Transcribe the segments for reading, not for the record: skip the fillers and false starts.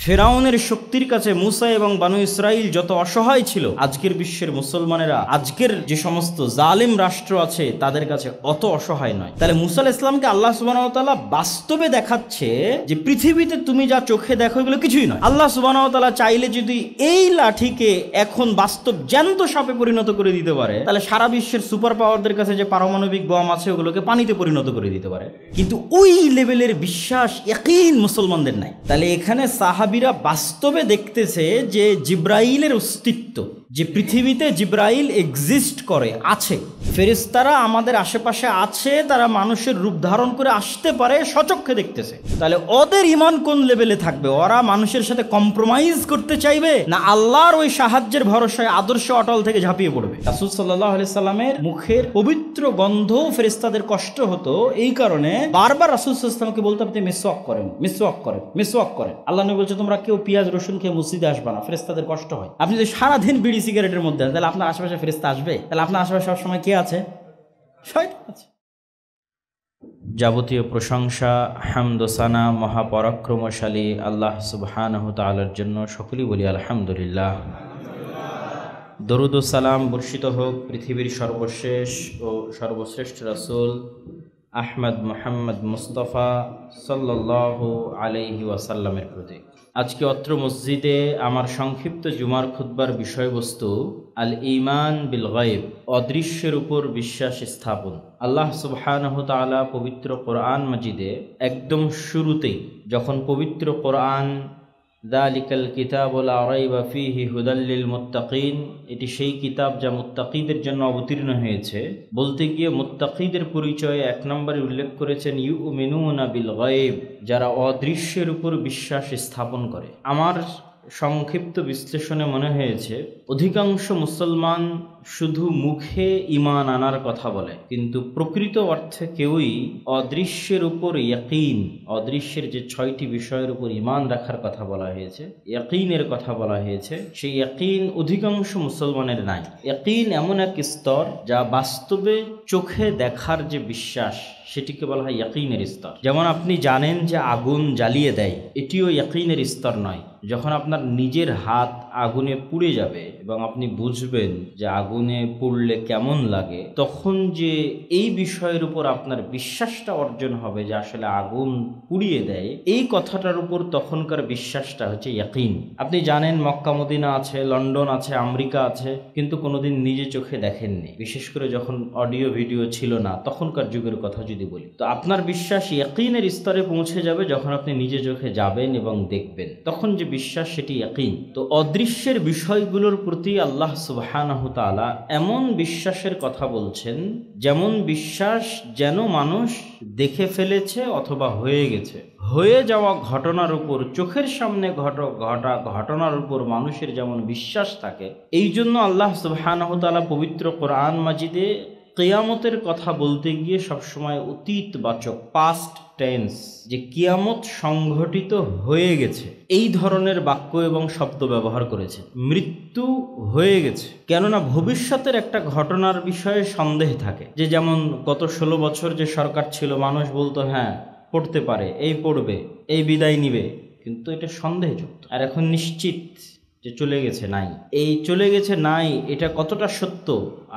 ফেরাউনের শক্তির কাছে মুসা এবং বানু ইসরাইল যত অসহায় ছিল, আজকের বিশ্বের মুসলমানেরা, আজকের যে সমস্ত জালিম রাষ্ট্র আছে তাদের কাছে অত অসহায় নয়। তাহলে মুসা আলাইহিস সালামকে আল্লাহ সুবহানাহু ওয়া তাআলা বাস্তবে দেখাচ্ছে যে পৃথিবীতে তুমি যা চোখে দেখো এগুলো কিছুই নয়। আল্লাহ সুবহানাহু ওয়া তাআলা চাইলে যদি এই লাঠিকে এখন বাস্তব জ্যান্ত সাপে পরিণত করে দিতে পারে, তাহলে সারা বিশ্বের সুপার পাওয়ারদের কাছে যে পারমাণবিক বম আছে ওগুলোকে পানিতে পরিণত করে দিতে পারে। কিন্তু ওই লেভেলের বিশ্বাস, ইয়াকিন মুসলমানদের নাই। তাহলে এখানে সাহাবীরা বাস্তবে দেখতেছে যে জিব্রাইলের অস্তিত্ব, যে পৃথিবীতে জিব্রাইল এক্সিস্ট করে, আছে, ফেরেশতারা আমাদের আশেপাশে আছে, তারা মানুষের রূপ ধারণ করে আসতে পারে, সচক্ষে দেখতেছে। তাহলে ওদের ঈমান কোন লেভেলে থাকবে? ওরা মানুষের সাথে কম্প্রোমাইজ করতে চাইবে, না আল্লাহর ওই সাহায্যের ভরসায় আদর্শ অটল থেকে ঝাঁপিয়ে পড়বে? রাসূল সাল্লাল্লাহু আলাইহি সাল্লামের মুখের পবিত্র গন্ধ ফেরেশতাদের কষ্ট হতো, এই কারণে বারবার রাসূল সাল্লাল্লাহু আলাইহি সাল্লামকে বলতে আপনি মিসওয়াক করেন, মিসওয়াক করেন, মিসওয়াক করেন। আল্লাহ নবী বলছে তোমরা কেউ পেঁয়াজ রসুন খেয়ে মসজিদে আসবে না, ফেরেশতাদের কষ্ট হয়। আপনি যদি সারাদিন বিড়ি সিগারেটের মধ্যে, তাহলে আপনার আশেপাশে ফেরেশতা আসবে? তাহলে আপনার আশেপাশে সবসময় কে আছে? শয়তান আছে। যাবতীয় প্রশংসা, হামদ ও সানা মহাপরাক্রমশালী আল্লাহ সুবহানাহু তাআলার জন্য, সকলেই বলি আলহামদুলিল্লাহ। দরুদ ও সালাম বর্ষিত হোক পৃথিবীর সর্বশেষ ও সর্বশ্রেষ্ঠ রাসূল আহমদ মুহাম্মদ মুস্তাফা সাল্লাল্লাহু আলাইহি ওয়াসাল্লামের প্রতি। আজকে অত্র মসজিদে আমার সংক্ষিপ্ত জুমার খুতবার বিষয়বস্তু আল ঈমান বিল গায়ব, অদৃশ্যের উপর বিশ্বাস স্থাপন। আল্লাহ সুবহানাহু তাআলা পবিত্র কোরআন মাজিদে একদম শুরুতেই, যখন পবিত্র কোরআন যালিকাল কিতাবু লা রাইবা ফীহি হুদাল লিল মুত্তাকিন, এটি সেই কিতাব যা মুত্তাকিদের জন্য অবতীর্ণ হয়েছে, বলতে গিয়ে মুত্তাকিদের পরিচয়ে এক নম্বরে উল্লেখ করেছেন ইউমিনুনা বিল গায়ব, যারা অদৃশ্যের উপর বিশ্বাস স্থাপন করে। আমার সংক্ষিপ্ত বিশ্লেষণে মনে হয়েছে অধিকাংশ মুসলমান শুধু মুখে ঈমান আনার কথা বলে, কিন্তু প্রকৃত অর্থে কেউই অদৃশ্যের উপর ইয়াকিন, অদৃশ্যের যে 6টি বিষয়ের উপর ঈমান রাখার কথা বলা হয়েছে, ইয়াকিনের কথা বলা হয়েছে, সেই ইয়াকিন অধিকাংশ মুসলমানের নাই। ইয়াকিন এমন এক স্তর যা বাস্তবে চোখে দেখার যে বিশ্বাস, সেটিকে বলা হয় ইয়াকিনের স্তর। যেমন আপনি জানেন যে আগুন জ্বালিয়ে দেয়, এটিও ইয়াকিনের স্তর নয়। যখন আপনার নিজের হাত আগুনে পুড়ে যাবে এবং আপনি বুঝবেন যে আগুনে পুড়লে কেমন লাগে, তখন যে এই বিষয়ের উপর আপনার বিশ্বাসটা অর্জন হবে যে আসলে আগুন পুড়িয়ে দেয়, এই কথাটার উপর তখনকার বিশ্বাসটা হচ্ছে ইয়াকিন। আপনি জানেন মক্কা মদিনা আছে, লন্ডন আছে, আমেরিকা আছে, কিন্তু কোনোদিন নিজে চোখে দেখেননি। বিশেষ করে যখন অডিও ভিডিও ছিল না, তখনকার যুগের কথা যদি বলি, তো আপনার বিশ্বাস ইয়াকিনের স্তরে পৌঁছে যাবে যখন আপনি নিজে চোখে যাবেন এবং দেখবেন, তখন যে বিশ্বাস সেটি ইয়াকিন। তো অদৃশ্যের বিষয়গুলোর প্রতি আল্লাহ সুবহানাহু তাআলা এমন বিশ্বাসের কথা বলছেন, যেমন বিশ্বাস যেন মানুষ দেখে ফেলেছে অথবা হয়ে গেছে। হয়ে যাওয়া ঘটনার উপর, চোখের সামনে ঘটা ঘটনার উপর মানুষের যেমন বিশ্বাস থাকে, এই জন্য আল্লাহ সুবহানাহু তাআলা পবিত্র কোরআন মাজিদে কিয়ামতের কথা বলতে গিয়ে সবসময় অতীতবাচক, পাস্ট টেন্স, যে কিয়ামত সংঘটিত হয়ে গেছে, এই ধরনের বাক্য এবং শব্দ ব্যবহার করেছে। মৃত্যু হয়ে গেছে, কেননা ভবিষ্যতের একটা ঘটনার বিষয়ে সন্দেহ থাকে। যে যেমন গত 16 বছর যে সরকার ছিল, মানুষ বলতো হ্যাঁ পড়তে পারে, এই পড়বে, এই বিদায় নিবে, কিন্তু এটা সন্দেহযুক্ত। আর এখন নিশ্চিত যে চলে গেছে নাই, এই চলে গেছে নাই এটা কতটা সত্য,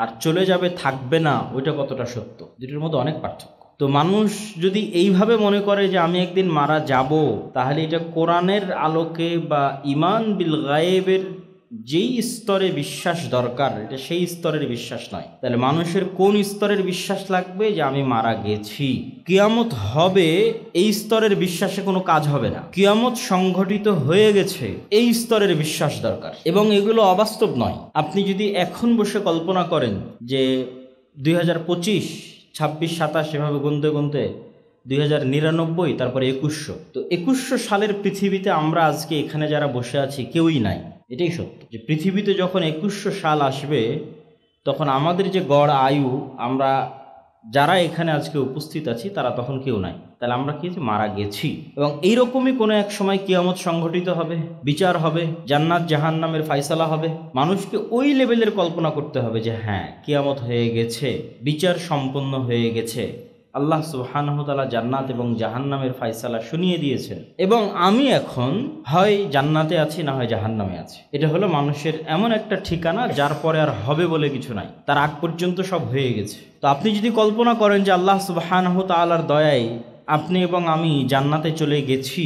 আর চলে যাবে থাকবে না ওইটা কতটা সত্য, দুটোর মধ্যে অনেক পার্থক্য। তো মানুষ যদি এইভাবে মনে করে যে আমি একদিন মারা যাব, তাহলে এটা কোরআনের আলোকে বা ঈমান বিল গায়েবের যেই স্তরে বিশ্বাস দরকার, এটা সেই স্তরের বিশ্বাস নয়। তাহলে মানুষের কোন স্তরের বিশ্বাস লাগবে? যে আমি মারা গেছি, কিয়ামত হবে, এই স্তরের বিশ্বাসে কোনো কাজ হবে না। কিয়ামত সংঘটিত হয়ে গেছে, এই স্তরের বিশ্বাস দরকার। এবং এগুলো অবাস্তব নয়। আপনি যদি এখন বসে কল্পনা করেন যে 2025, 26, 27 এভাবে গুনতে গুনতে 2099, তারপরে 2100, তো 2100 সালের পৃথিবীতে আমরা আজকে এখানে যারা বসে আছি কেউই নাই। এটাই সত্য যে পৃথিবীতে যখন 2100 সাল আসবে, তখন আমাদের যে গড় আয়ু, আমরা যারা এখানে আজকে উপস্থিত আছি তারা তখন কেউ নাই। তাহলে আমরা কি মারা গেছি। এবং এইরকমই কোনো এক সময় কিয়ামত সংঘটিত হবে, বিচার হবে, জান্নাত জাহান্নামের ফায়সালা হবে। মানুষকে ওই লেভেলের কল্পনা করতে হবে যে হ্যাঁ কিয়ামত হয়ে গেছে, বিচার সম্পন্ন হয়ে গেছে, আল্লাহ সুবহানাহু ওয়া তাআলা জান্নাত এবং জাহান্নামের ফয়সালা শুনিয়ে দিয়েছেন, এবং আমি এখন হয় জান্নাতে আছি না হয় জাহান্নামে আছি। এটা হলো মানুষের এমন একটা ঠিকানা যার পরে আর হবে বলে কিছু নাই, তার আগ পর্যন্ত সব হয়ে গেছে। তো আপনি যদি কল্পনা করেন যে আল্লাহ সুবহানাহু ওয়া তাআলার দয়ায় আপনি এবং আমি জান্নাতে চলে গেছি,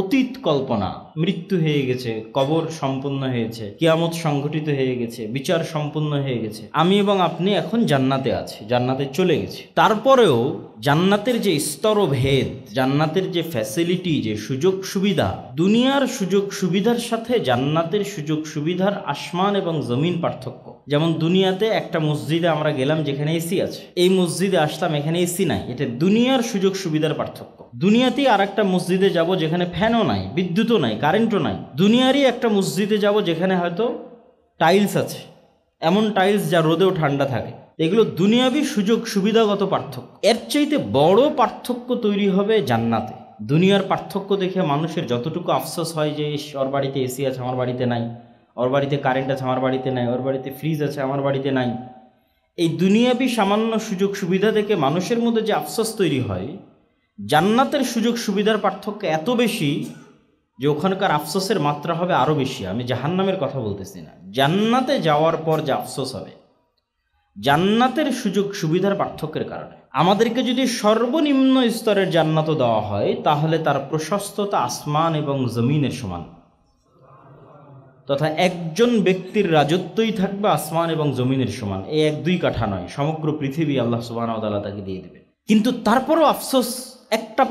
অতীত কল্পনা, মৃত্যু হয়ে গেছে, কবর সম্পূর্ণ হয়েছে, কিয়ামত সংঘটিত হয়ে গেছে, বিচার সম্পূর্ণ হয়ে গেছে, আমি এবং আপনি এখন জান্নাতে আছি, জান্নাতে চলে গেছি। তারপরেও জান্নাতের যে স্তরভেদ, জান্নাতের যে ফ্যাসিলিটি, যে সুযোগ সুবিধা, দুনিয়ার সুযোগ সুবিধার সাথে জান্নাতের সুযোগ সুবিধার আসমান এবং জমিন পার্থক্য। যেমন দুনিয়াতে একটা মসজিদে আমরা গেলাম যেখানে এসি আছে, এই মসজিদে আসলাম এখানে এসি নাই, এটা দুনিয়ার সুযোগ সুবিধার পার্থক্য। দুনিয়াতেই আর একটা মসজিদে যাব যেখানে ফ্যানও নাই, বিদ্যুৎও নাই, কারেন্টও নাই। দুনিয়ারই একটা মসজিদে যাব যেখানে হয়তো টাইলস আছে, এমন টাইলস যা রোদেও ঠান্ডা থাকে। এগুলো দুনিয়াবি সুযোগ সুবিধাগত পার্থক্য। এর চাইতে বড় পার্থক্য তৈরি হবে জান্নাতে। দুনিয়ার পার্থক্য দেখে মানুষের যতটুকু আফসোস হয় যে ওর বাড়িতে এসি আছে আমার বাড়িতে নাই, ওর বাড়িতে কারেন্ট আছে আমার বাড়িতে নাই, ওর বাড়িতে ফ্রিজ আছে আমার বাড়িতে নাই, এই দুনিয়াবি সামান্য সুযোগ সুবিধা দেখে মানুষের মধ্যে যে আফসোস তৈরি হয়, জান্নাতের সুযোগ সুবিধার পার্থক্য এত বেশি যে ওখানকার আফসোসের মাত্রা হবে আরও বেশি। আমি জাহান্নামের কথা বলতেছি না, জান্নাতে যাওয়ার পর যে আফসোস হবে জান্নাতের সুযোগ সুবিধার পার্থক্যের কারণে। আমাদেরকে যদি সর্বনিম্ন স্তরের জান্নাতও দেওয়া হয় তাহলে তার প্রশস্ততা আসমান এবং জমিনের সমান, তথা একজন ব্যক্তির রাজত্বই থাকবে আসমান এবং জমিনের সমান। এই 1-2 কাঠা নয়, সমগ্র পৃথিবী আল্লাহ সুবহানাহু ওয়া তাআলা তাকে দিয়ে দেবে। কিন্তু তারপরও আফসোস, একটা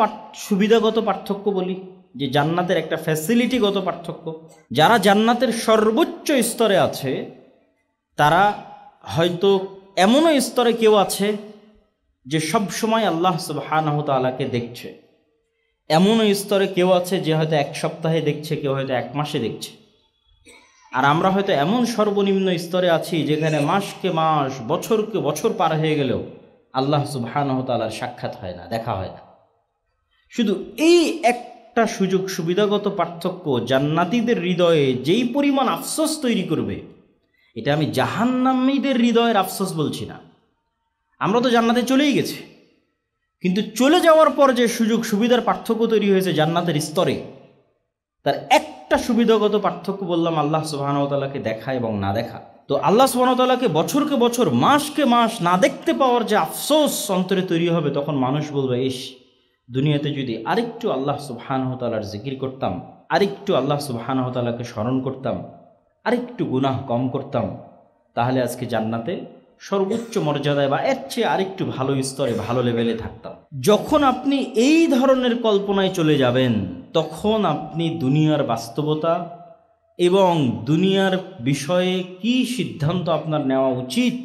সুবিধাগত পার্থক্য বলি, যে জান্নাতের একটা ফ্যাসিলিটিগত পার্থক্য। যারা জান্নাতের সর্বোচ্চ স্তরে আছে তারা হয়তো এমনও স্তরে কেউ আছে যে সব সময় আল্লাহ সুবহানাহু ওয়া তাআলাকে দেখছে, এমনও স্তরে কেউ আছে যে হয়তো 1 সপ্তাহে দেখছে, কেউ হয়তো 1 মাসে দেখছে। আর আমরা হয়তো এমন সর্বনিম্ন স্তরে আছি যেখানে মাসকে মাস, বছরকে বছর পার হয়ে গেলেও আল্লাহ সুবহানাহু ওয়া তাআলার সাক্ষাৎ হয় না, দেখা হয় না। শুধু এই একটা সুযোগ সুবিধাগত পার্থক্য জান্নাতীদের হৃদয়ে যেই পরিমাণ আফসোস তৈরি করবে, এটা আমি জাহান্নামীদের হৃদয়ের আফসোস বলছি না। আমরা তো জান্নাতে চলেই গেছি, কিন্তু চলে যাওয়ার পর যে সুযোগ সুবিধার পার্থক্য তৈরি হয়েছে জান্নাতের স্তরে, তার একটা সুবিধাগত পার্থক্য বললাম আল্লাহ সুবহানাহু ওয়া তাআলাকে দেখা এবং না দেখা। তো আল্লাহ সুবহানাহু ওয়া তাআলাকে বছরকে বছর, মাসকে মাস না দেখতে পাওয়ার যে আফসোস অন্তরে তৈরি হবে, তখন মানুষ বলবে, ইস, দুনিয়াতে যদি আরেকটু আল্লাহ সুবহানাহু ওয়া তাআলার জিকির করতাম, আরেকটু আল্লাহ সুবহানাহু ওয়া তাআলাকে স্মরণ করতাম, আরেকটু গুনাহ কম করতাম, তাহলে আজকে জান্নাতে সর্বোচ্চ মর্যাদায় বা এর চেয়ে আরেকটু ভালো স্তরে, ভালো লেভেলে থাকতাম। যখন আপনি এই ধরনের কল্পনায় চলে যাবেন, তখন আপনি দুনিয়ার বাস্তবতা এবং দুনিয়ার বিষয়ে কি সিদ্ধান্ত আপনার নেওয়া উচিত,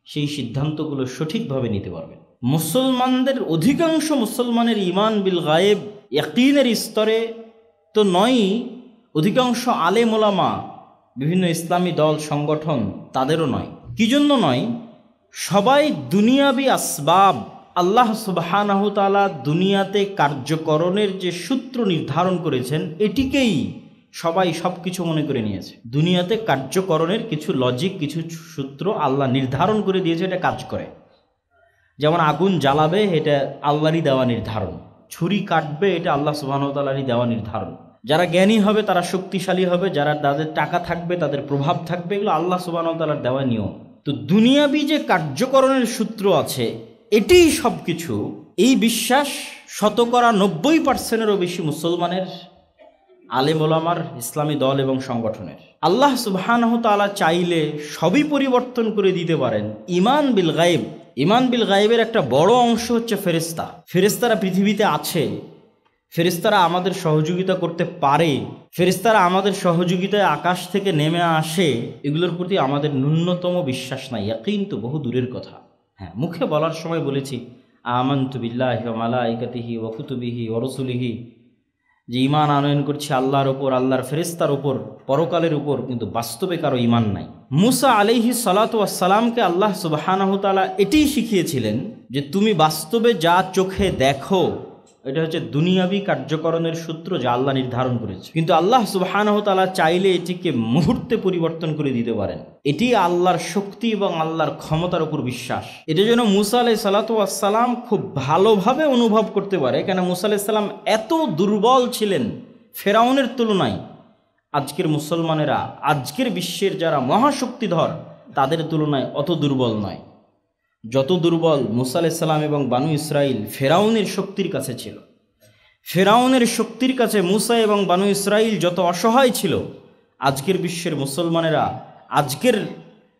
সেই সিদ্ধান্তগুলো সঠিকভাবে নিতে পারবেন। মুসলমানদের অধিকাংশ মুসলমানের ঈমান বিল গায়েব, ইয়াকিনের স্তরে তো নয়ই, অধিকাংশ আলেম ওলামা, বিভিন্ন ইসলামী দল সংগঠন, তাদেরও নয়। কি জন্য নয়? সবাই দুনিয়াবি আসবাব, আল্লাহ সুবহানাহু ওয়া তাআলা দুনিয়াতে কার্যকরণের যে সূত্র নির্ধারণ করেছেন, এটিকেই সবাই সব কিছু মনে করে নিয়েছে। দুনিয়াতে কার্যকরণের কিছু লজিক, কিছু সূত্র আল্লাহ নির্ধারণ করে দিয়েছে, এটা কাজ করে। যেমন আগুন জ্বালাবে, এটা আল্লাহরই দেওয়া নির্ধারণ। ছুরি কাটবে, এটা আল্লাহ সুবহানাহু ওয়া তাআলারই দেওয়া নির্ধারণ। যারা জ্ঞানী হবে তারা শক্তিশালী হবে, যারা তাদের টাকা থাকবে, তাদের প্রভাব থাকবে, এগুলো আল্লাহ সুবহানাহু ওয়া তাআলার দেওয়া নিয়ম। তো দুনিয়াবি যে কার্যকরণের সূত্র আছে, এটাই সব কিছু। এই বিশ্বাস 90% বেশি মুসলমানের, আলেম ওলামার, ইসলামী দল এবং সংগঠনের। আল্লাহ সুবহানাহু ওয়া তাআলা চাইলে সবই পরিবর্তন করে দিতে পারেন। ঈমান বিল গায়েব, ঈমান বিল গায়েবের একটা বড় অংশ হচ্ছে ফেরেশতা। ফেরেশতারা পৃথিবীতে আছে, ফেরেশতারা আমাদের সহযোগিতা করতে পারে, ফেরেশতারা আমাদের সহযোগিতায় আকাশ থেকে নেমে আসে, এগুলোর প্রতি আমাদের ন্যূনতম বিশ্বাস নাই। ইয়াকিন তো বহু দূরের কথা। হ্যাঁ, মুখে বলার সময় বলেছি আমানতু বিল্লাহি ওয়া মালাইকাতিহি ওয়া কুতুবিহি ওয়া রাসূলিহি, যে ঈমান আনয়ন করছি আল্লাহর ওপর, আল্লাহর ফেরেশতার ওপর, পরকালের উপর, কিন্তু বাস্তবে কারো ঈমান নাই। মুসা আলাইহিস সালাতু ওয়াস সালামকে আল্লাহ সুবহানাহু ওয়া তাআলা এটাই শিখিয়েছিলেন যে তুমি বাস্তবে যা চোখে দেখো এটা হচ্ছে দুনিয়াবি কার্যকরণের সূত্র যা আল্লাহ নির্ধারণ করেছে, কিন্তু আল্লাহ সুবহানাহু ওয়া তাআলা চাইলে এটিকে মুহূর্তে পরিবর্তন করে দিতে পারেন। এটি আল্লাহর শক্তি এবং আল্লাহর ক্ষমতার উপর বিশ্বাস। এটা যেন মুসা আলাইহিস সালাতু ওয়াস সালাম খুব ভালোভাবে অনুভব করতে পারে, কেন মুসা আলাইহিস সালাম এত দুর্বল ছিলেন ফেরাউনের তুলনায়। আজকের মুসলমানেরা, আজকের বিশ্বের যারা মহাশক্তিধর, তাদের তুলনায় অত দুর্বল নয়। যত দুর্বল মুসা আলাইহিস সালাম এবং বানু ইসরাইল ফেরাউনের শক্তির কাছে ছিল, ফেরাউনের শক্তির কাছে মুসা এবং বানু ইসরাইল যত অসহায় ছিল, আজকের বিশ্বের মুসলমানেরা, আজকের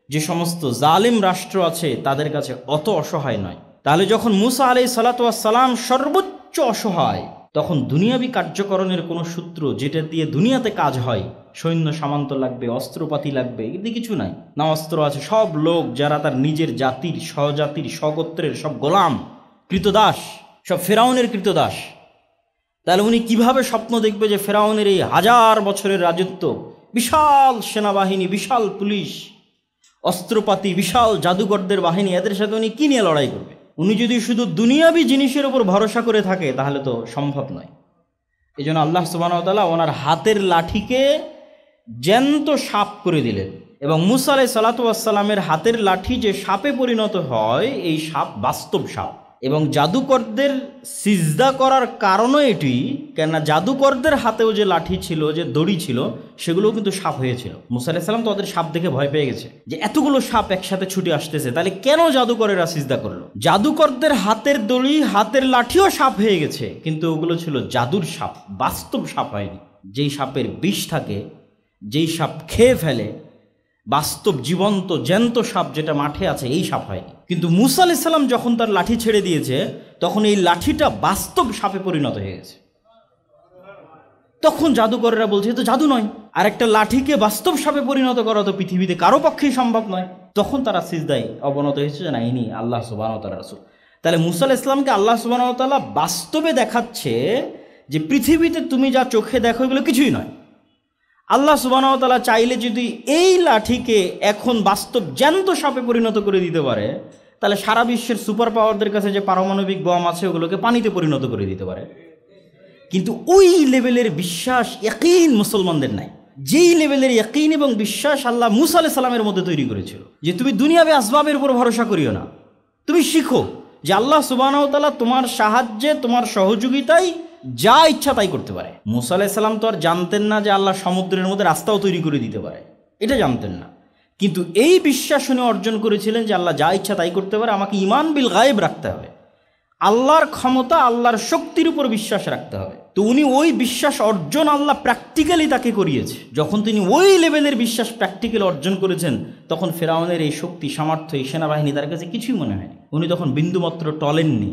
যে সমস্ত জালিম রাষ্ট্র আছে তাদের কাছে অত অসহায় নয়। তাহলে যখন মুসা আলাইহিস সালাতু ওয়াস সালাম সর্বোচ্চ অসহায়, তখন দুনিয়াবি কার্যকরণের কোনো সূত্র যেটা দিয়ে দুনিয়াতে কাজ হয়, সৈন্য সামন্ত লাগবে, অস্ত্রপাতি লাগবে, এদিকে কিছু নাই। না অস্ত্র আছে, সব লোক যারা তার নিজের জাতির, স্বজাতির, স্বগোত্রের, সব গোলাম, কৃতদাস, সব ফেরাউনের কৃতদাস। তাহলে উনি কিভাবে স্বপ্ন দেখবে যে ফেরাউনের এই 1000 বছরের রাজত্ব, বিশাল সেনাবাহিনী, বিশাল পুলিশ, অস্ত্রপাতি, বিশাল জাদুকরদের বাহিনী, এদের সাথে উনি কী নিয়ে লড়াই করবে? উনি যদি শুধু দুনিয়াবি জিনিসের উপর ভরসা করে থাকে তাহলে তো সম্ভব নয়। এই জন্য আল্লাহ সুবহানাহু ওয়া তাআলা ওনার হাতের লাঠিকে জ্যান্ত সাপ করে দিলেন, এবং মুসা আলাইহিস সালাতু ওয়াস সালামের হাতের লাঠি যে সাপে পরিণত হয়, এই সাপ বাস্তব সাপ। এবং জাদুকরদের সিজদা করার কারণও এটি, কেননা জাদুকরদের হাতেও যে লাঠি ছিল, যে দড়ি ছিল, সেগুলোও কিন্তু সাপ হয়েছিল। মুসা আলাইহিস সালাম তো ওদের সাপ দেখে ভয় পেয়ে গেছে যে এতগুলো সাপ একসাথে ছুটে আসতেছে, তাহলে কেন জাদুকরেরা সিজদা করলো? জাদুকরদের হাতের দড়ি, হাতের লাঠিও সাপ হয়ে গেছে, কিন্তু ওগুলো ছিল জাদুর সাপ, বাস্তব সাপ হয়নি। যেই সাপের বিষ থাকে, যেই সাপ খেয়ে ফেলে, বাস্তব জীবন্ত জ্যান্ত সাপ যেটা মাঠে আছে, এই সাপ হয়নি। কিন্তু মুসা আলাইহিস সালাম যখন তার লাঠি ছেড়ে দিয়েছে, তখন এই লাঠিটা বাস্তব সাপে পরিণত হয়ে গেছে। তখন জাদুকরেরা বলছে তো জাদু নয়, আর একটা লাঠিকে বাস্তব সাপে পরিণত করা তো পৃথিবীতে কারো পক্ষেই সম্ভব নয়। তখন তারা সিজদায় অবনত হয়েছে যে না, ইনি আল্লাহ সুবহানাহু ওয়া তাআলার রাসূল। তাহলে মুসা আলাইহিস সালামকে আল্লাহ সুবহানাহু ওয়া তাআলা বাস্তবে দেখাচ্ছে যে পৃথিবীতে তুমি যা চোখে দেখো এগুলো কিছুই নয়। আল্লাহ সুবহানাহু ওয়া তাআলা চাইলে যদি এই লাঠিকে এখন বাস্তব জ্যান্ত সাপে পরিণত করে দিতে পারে, তাহলে সারা বিশ্বের সুপার পাওয়ারদের কাছে যে পারমাণবিক বম আছে ওগুলোকে পানিতে পরিণত করে দিতে পারে। কিন্তু ওই লেভেলের বিশ্বাস, ইয়াকিন মুসলমানদের নাই। যেই লেভেলের ইয়াকিন এবং বিশ্বাস আল্লাহ মুসা আলাইহিস সালামের মধ্যে তৈরি করেছিল, যে তুমি দুনিয়াবি আসবাবের উপর ভরসা করিও না, তুমি শিখো যে আল্লাহ সুবহানাহু ওয়া তাআলা তোমার সাহায্যে, তোমার সহযোগিতায় যা ইচ্ছা তাই করতে পারে। মুসা আলাইহিস সালাম তো আর জানতেন না যে আল্লাহ সমুদ্রের মধ্যে রাস্তাও তৈরি করে দিতে পারে, এটা জানতেন না। কিন্তু এই বিশ্বাস উনি অর্জন করেছিলেন যে আল্লাহ যা ইচ্ছা তাই করতে পারে, আমাকে ঈমান বিল গায়ব রাখতে হবে, আল্লাহর ক্ষমতা, আল্লাহর শক্তির উপর বিশ্বাস রাখতে হবে। তো উনি ওই বিশ্বাস অর্জন আল্লাহ প্র্যাকটিক্যালি তাকে করিয়েছে। যখন তিনি ওই লেভেলের বিশ্বাস প্র্যাকটিক্যালি অর্জন করেছেন, তখন ফেরাউনের এই শক্তি, সামর্থ্য, এই সেনাবাহিনী তার কাছে কিছুই মনে হয়নি। উনি তখন বিন্দুমাত্র টলেননি।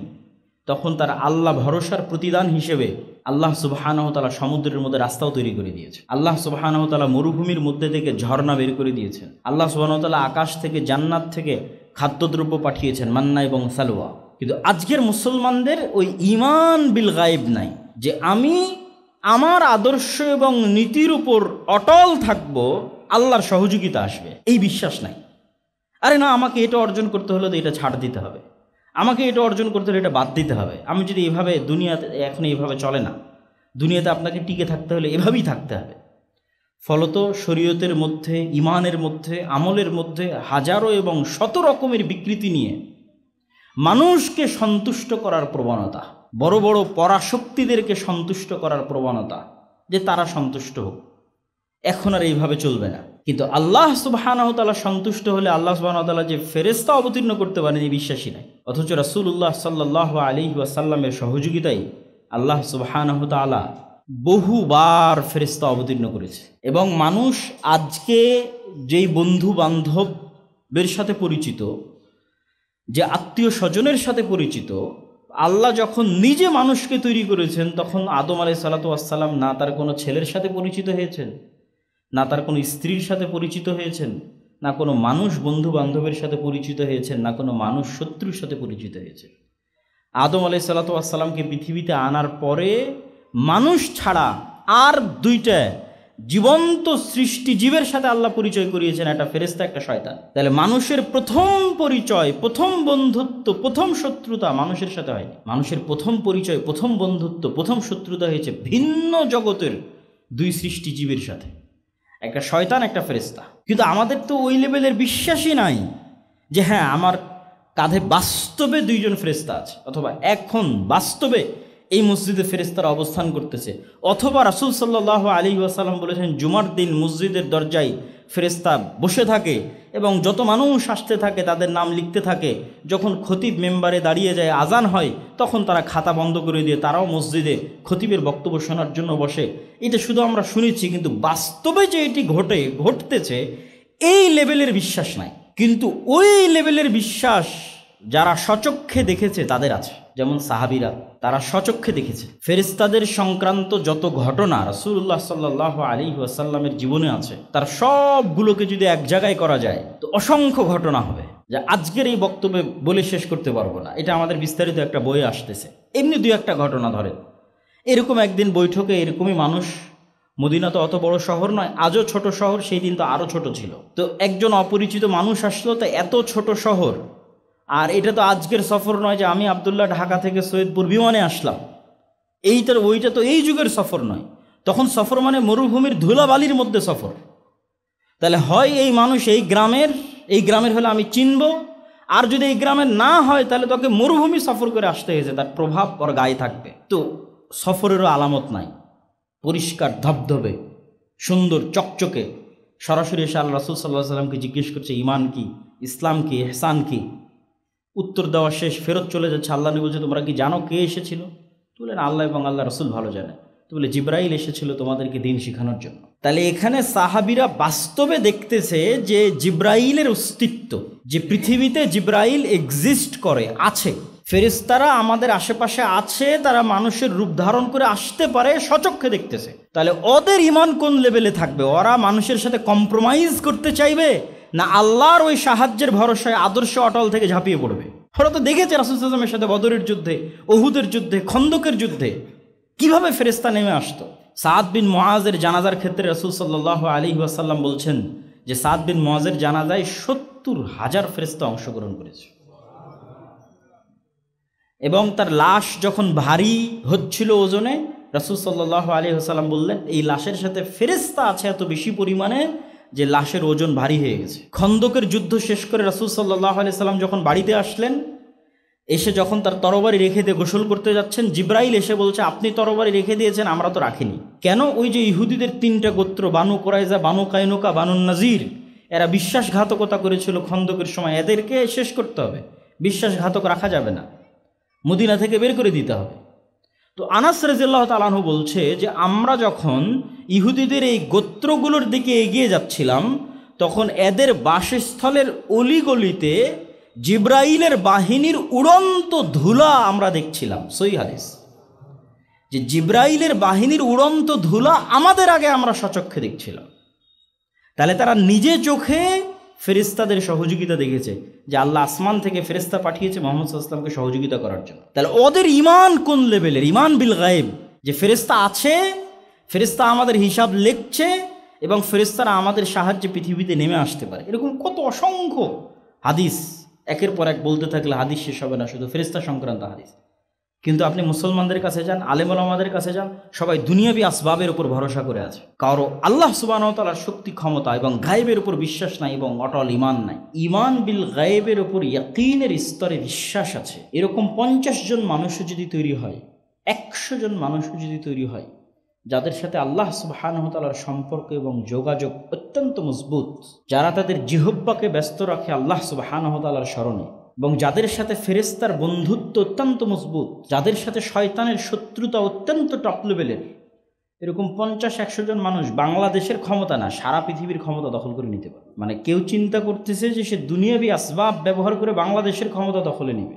তখন তার আল্লাহ ভরসার প্রতিদান হিসেবে আল্লাহ সুবহানাহু ওয়া তাআলা সমুদ্রের মধ্যে রাস্তাও তৈরি করে দিয়েছে। আল্লাহ সুবহানাহু ওয়া তাআলা মরুভূমির মধ্যে থেকে ঝর্ণা বের করে দিয়েছেন। আল্লাহ সুবহানাহু ওয়া তাআলা আকাশ থেকে, জান্নাত থেকে খাদ্যদ্রব্য পাঠিয়েছেন, মান্না এবং সালওয়া। কিন্তু আজকের মুসলমানদের ওই ঈমান বিল গায়ব নাই, যে আমি আমার আদর্শ এবং নীতির উপর অটল থাকব, আল্লাহর সহযোগিতা আসবে, এই বিশ্বাস নাই। আরে না, আমাকে এটা অর্জন করতে হলে তো এটা ছাড় দিতে হবে, আমাকে এটা অর্জন করতে হলে এটা বাদ দিতে হবে। আমি যদি এভাবে, দুনিয়াতে এখন এইভাবে চলে না, দুনিয়াতে আপনাকে টিকে থাকতে হলে এভাবেই থাকতে হবে। ফলত শরীয়তের মধ্যে, ঈমানের মধ্যে, আমলের মধ্যে হাজারো এবং শত রকমের বিকৃতি নিয়ে মানুষকে সন্তুষ্ট করার প্রবণতা, বড় বড় পরাশক্তিদেরকে সন্তুষ্ট করার প্রবণতা, যে তারা সন্তুষ্ট হোক, এখন আর এইভাবে চলবে না। কিন্তু আল্লাহ সুবহানাহু ওয়া তাআলা সন্তুষ্ট হলে আল্লাহ সুবহানাহু ওয়া তাআলা যে ফেরেশতা অবতীর্ণ করতে পারেন এই বিশ্বাসী নাই। অথচ রাসূলুল্লাহ সাল্লাল্লাহু আলাইহি ওয়াসাল্লামের সহযোগিতায় আল্লাহ সুবহানাহু ওয়া তাআলা বহুবার ফেরেশতা অবতীর্ণ করেছে। এবং মানুষ আজকে যেই বন্ধু বান্ধবের সাথে পরিচিত, যে আত্মীয় স্বজনের সাথে পরিচিত, আল্লাহ যখন নিজে মানুষকে তৈরি করেছেন, তখন আদম আলাইহিস সালাতু ওয়াস সালাম না তার কোনো ছেলের সাথে পরিচিত হয়েছেন, না তার কোনো স্ত্রীর সাথে পরিচিত হয়েছেন, না কোনো মানুষ বন্ধু বান্ধবের সাথে পরিচিত হয়েছেন, না কোনো মানুষ শত্রুর সাথে পরিচিত হয়েছেন। আদম আলাইহিস সালাতু ওয়াস সালামকে পৃথিবীতে আনার পরে মানুষ ছাড়া আর দুইটা জীবন্ত সৃষ্টি জীবের সাথে আল্লাহ পরিচয় করিয়েছেন একটা ফেরেশতা, একটা শয়তান। তাহলে মানুষের প্রথম পরিচয়, প্রথম বন্ধুত্ব, প্রথম শত্রুতা মানুষের সাথে হয়নি। মানুষের প্রথম পরিচয়, প্রথম বন্ধুত্ব, প্রথম শত্রুতা হয়েছে ভিন্ন জগতের দুই সৃষ্টি জীবের সাথে, একটা শয়তান, একটা ফেরেশতা। কিন্তু আমাদের তো ওই লেভেলের বিশ্বাসই নাই যে হ্যাঁ আমার কাঁধে বাস্তবে দুইজন ফেরেশতা আছে, অথবা এখন বাস্তবে এই মসজিদে ফেরেশতারা অবস্থান করতেছে, অথবা রাসূল সাল্লাল্লাহু আলাইহি ওয়াসাল্লাম বলেছেন জুমার দিন মসজিদের দরজায় ফেরেশতা বসে থাকে এবং যত মানুষ আসতে থাকে তাদের নাম লিখতে থাকে। যখন খতিব মেম্বারে দাঁড়িয়ে যায়, আজান হয়, তখন তারা খাতা বন্ধ করে দিয়ে তারাও মসজিদে খতিবের বক্তব্য শোনার জন্য বসে। এটা শুধু আমরা শুনেছি, কিন্তু বাস্তবে যে এটি ঘটতেছে এই লেভেলের বিশ্বাস নাই। কিন্তু ওই লেভেলের বিশ্বাস যারা স্বচক্ষে দেখেছে তাদের আছে। যেমন সাহাবীরা, তারা স্বচক্ষে দেখেছে ফেরেশতাদের সংক্রান্ত যত ঘটনা রাসূলুল্লাহ সাল্লাল্লাহু আলাইহি ওয়াসাল্লামের জীবনে আছে, তার সবগুলোকে যদি এক জায়গায় করা যায় তো অসংখ্য ঘটনা হবে, যা আজকের এই বক্তব্যে বলে শেষ করতে পারবো না। এটা আমাদের বিস্তারিত একটা বই আসতেছে। এমনি দুই একটা ঘটনা ধরেন, এরকম একদিন বৈঠকে এরকমই মানুষ, মদিনা তো অত বড় শহর নয়, আজও ছোট শহর, সেই দিন তো আরও ছোট ছিল। তো একজন অপরিচিত মানুষ আসলো, তো এত ছোট শহর, আর এটা তো আজকের সফর নয় যে আমি আবদুল্লাহ ঢাকা থেকে সৈয়দপুর বিমানে আসলাম, ওইটা তো এই যুগের সফর নয়। তখন সফর মানে মরুভূমির ধুলাবালির মধ্যে সফর। তাহলে হয় এই মানুষ এই গ্রামের হলে আমি চিনব, আর যদি এই গ্রামের না হয় তাহলে তোকে মরুভূমি সফর করে আসতে হয়েছে, তার প্রভাব ওর গায়ে থাকবে। তো সফরেরও আলামত নাই, পরিষ্কার ধবধবে সুন্দর চকচকে। সরাসরি এসে আল্লাহ রাসূল সাল্লাল্লাহু আলাইহি ওয়াসাল্লামকে জিজ্ঞেস করছে ঈমান কি, ইসলাম কি, ইহসান কি। উত্তর দেওয়া শেষ, ফেরত চলে যাচ্ছে। আল্লাহ নবী বলছে তোমরা কি জানো কে এসেছিল? তো বললেন আল্লাহ এবং আল্লাহ রাসূল ভালো জানে। তো বলে জিবরাইল এসেছিল তোমাদেরকে দিন শেখানোর জন্য। তাহলে এখানে সাহাবীরা বাস্তবে দেখতেছে যে জিবরাইলের অস্তিত্ব, যে পৃথিবীতে জিবরাইল এক্সিস্ট করে, আছে, ফেরেশতারা আমাদের আশেপাশে আছে, তারা মানুষের রূপ ধারণ করে আসতে পারে, স্বচক্ষে দেখতেছে। তাহলে ওদের ঈমান কোন লেভেলে থাকবে? ওরা মানুষের সাথে কম্প্রোমাইজ করতে চাইবে, না আল্লাহর ওই সাহায্যের ভরসায় আদর্শ অটল থেকে ঝাঁপিয়ে পড়বে? ওরা তো দেখেছে রাসূল সাল্লাল্লাহু আলাইহি ওয়াসাল্লামের সাথে বদরের যুদ্ধে, উহুদের যুদ্ধে, খন্দকের যুদ্ধে কিভাবে ফেরেশতা নেমে আসতো। সাদ বিন মুআজের জানাজার ক্ষেত্রে রাসূল সাল্লাল্লাহু আলাইহি ওয়াসাল্লাম বলছেন যে সাদ বিন মুআজের জানাজায় ৭০,০০০ ফেরেশতা অংশগ্রহণ করেছে, এবং তার লাশ যখন ভারী হচ্ছিল ওজনে, রাসূল সাল্লাল্লাহু আলাইহি ওয়াসাল্লাম বললেন এই লাশের সাথে ফেরেশতা আছে এত বেশি পরিমাণে যে লাশের ওজন ভারী হয়ে গেছে। খন্দকের যুদ্ধ শেষ করে রাসূল সাল্লাল্লাহু আলাইহি ওয়াসাল্লাম যখন বাড়িতে আসলেন, এসে যখন তার তরবারি রেখে দিয়ে গোসল করতে যাচ্ছেন, জিবরাইল এসে বলছে আপনি তরবারি রেখে দিয়েছেন, আমরা তো রাখিনি। কেন? ওই যে ইহুদিদের ৩টা গোত্র, বানু কুরাইজা, বানু কায়নুকা, বানু নাজির, এরা বিশ্বাসঘাতকতা করেছিল খন্দকের সময়, এদেরকে শেষ করতে হবে, বিশ্বাসঘাতক রাখা যাবে না, মদিনা থেকে বের করে দিতে হবে। তো আনাস রাদিয়াল্লাহু তাআলা আনহু বলছে যে আমরা যখন ইহুদিদের এই গোত্রগুলোর দিকে এগিয়ে যাচ্ছিলাম, তখন এদের বাসস্থলের অলিগলিতে জিবরাইলের বাহিনীর উড়ন্ত ধুলা আমরা দেখছিলাম। সহিহ হাদিস, যে জিবরাইলের বাহিনীর উড়ন্ত ধুলা আমাদের আগে আমরা সচক্ষে দেখছিলাম। তাহলে তারা নিজে চোখে ফেরেশতাদের সহযোগিতা দেখেছে, যে আল্লাহ আসমান থেকে ফেরেশতা পাঠিয়েছে মুহাম্মদ সাল্লাল্লাহু আলাইহি ওয়াসাল্লামকে সহযোগিতা করার জন্য। তাহলে ওদের ঈমান কোন লেভেলের? ঈমান বিল গায়েব, যে ফেরেশতা আছে, ফেরেশতা আমাদের হিসাব লিখছে, এবং ফেরেশতারা আমাদের সাহায্যে পৃথিবীতে নেমে আসতে পারে। এরকম কত অসংখ্য হাদিস, একের পর এক বলতে থাকলে হাদিস শেষ হবে না, শুধু ফেরেশতা সংক্রান্ত হাদিস। কিন্তু আপনি মুসলমানদের কাছে যান, আলেম ওলামাদের কাছে যান, সবাই দুনিয়াবি আসবাবের উপর ভরসা করে আছে। কারো আল্লাহ সুবহানাহু ওয়া তাআলার শক্তি, ক্ষমতা এবং গায়েবের উপর বিশ্বাস নাই এবং অটল ঈমান নাই। ঈমান বিল গায়েবের উপর ইয়াকিনের স্তরে বিশ্বাস আছে। এরকম 50 জন মানুষও যদি তৈরি হয়, 100 জন মানুষও যদি তৈরি হয়, যাদের সাথে আল্লাহ সুবহানাহু ওয়া তাআলার সম্পর্ক এবং যোগাযোগ অত্যন্ত মজবুত, যারা তাদের জিহ্বাকে ব্যস্ত রাখে আল্লাহ সুবহানাহু ওয়া তাআলার স্মরণে, এবং যাদের সাথে ফেরেশতার বন্ধুত্ব অত্যন্ত মজবুত, যাদের সাথে শয়তানের শত্রুতা অত্যন্ত টপ লেভেলের, এরকম 50-100 জন মানুষ বাংলাদেশের ক্ষমতা না, সারা পৃথিবীর ক্ষমতা দখল করে নিতে পারে। মানে কেউ চিন্তা করতেছে যে সে দুনিয়াবি আসবাব ব্যবহার করে বাংলাদেশের ক্ষমতা দখলে নেবে,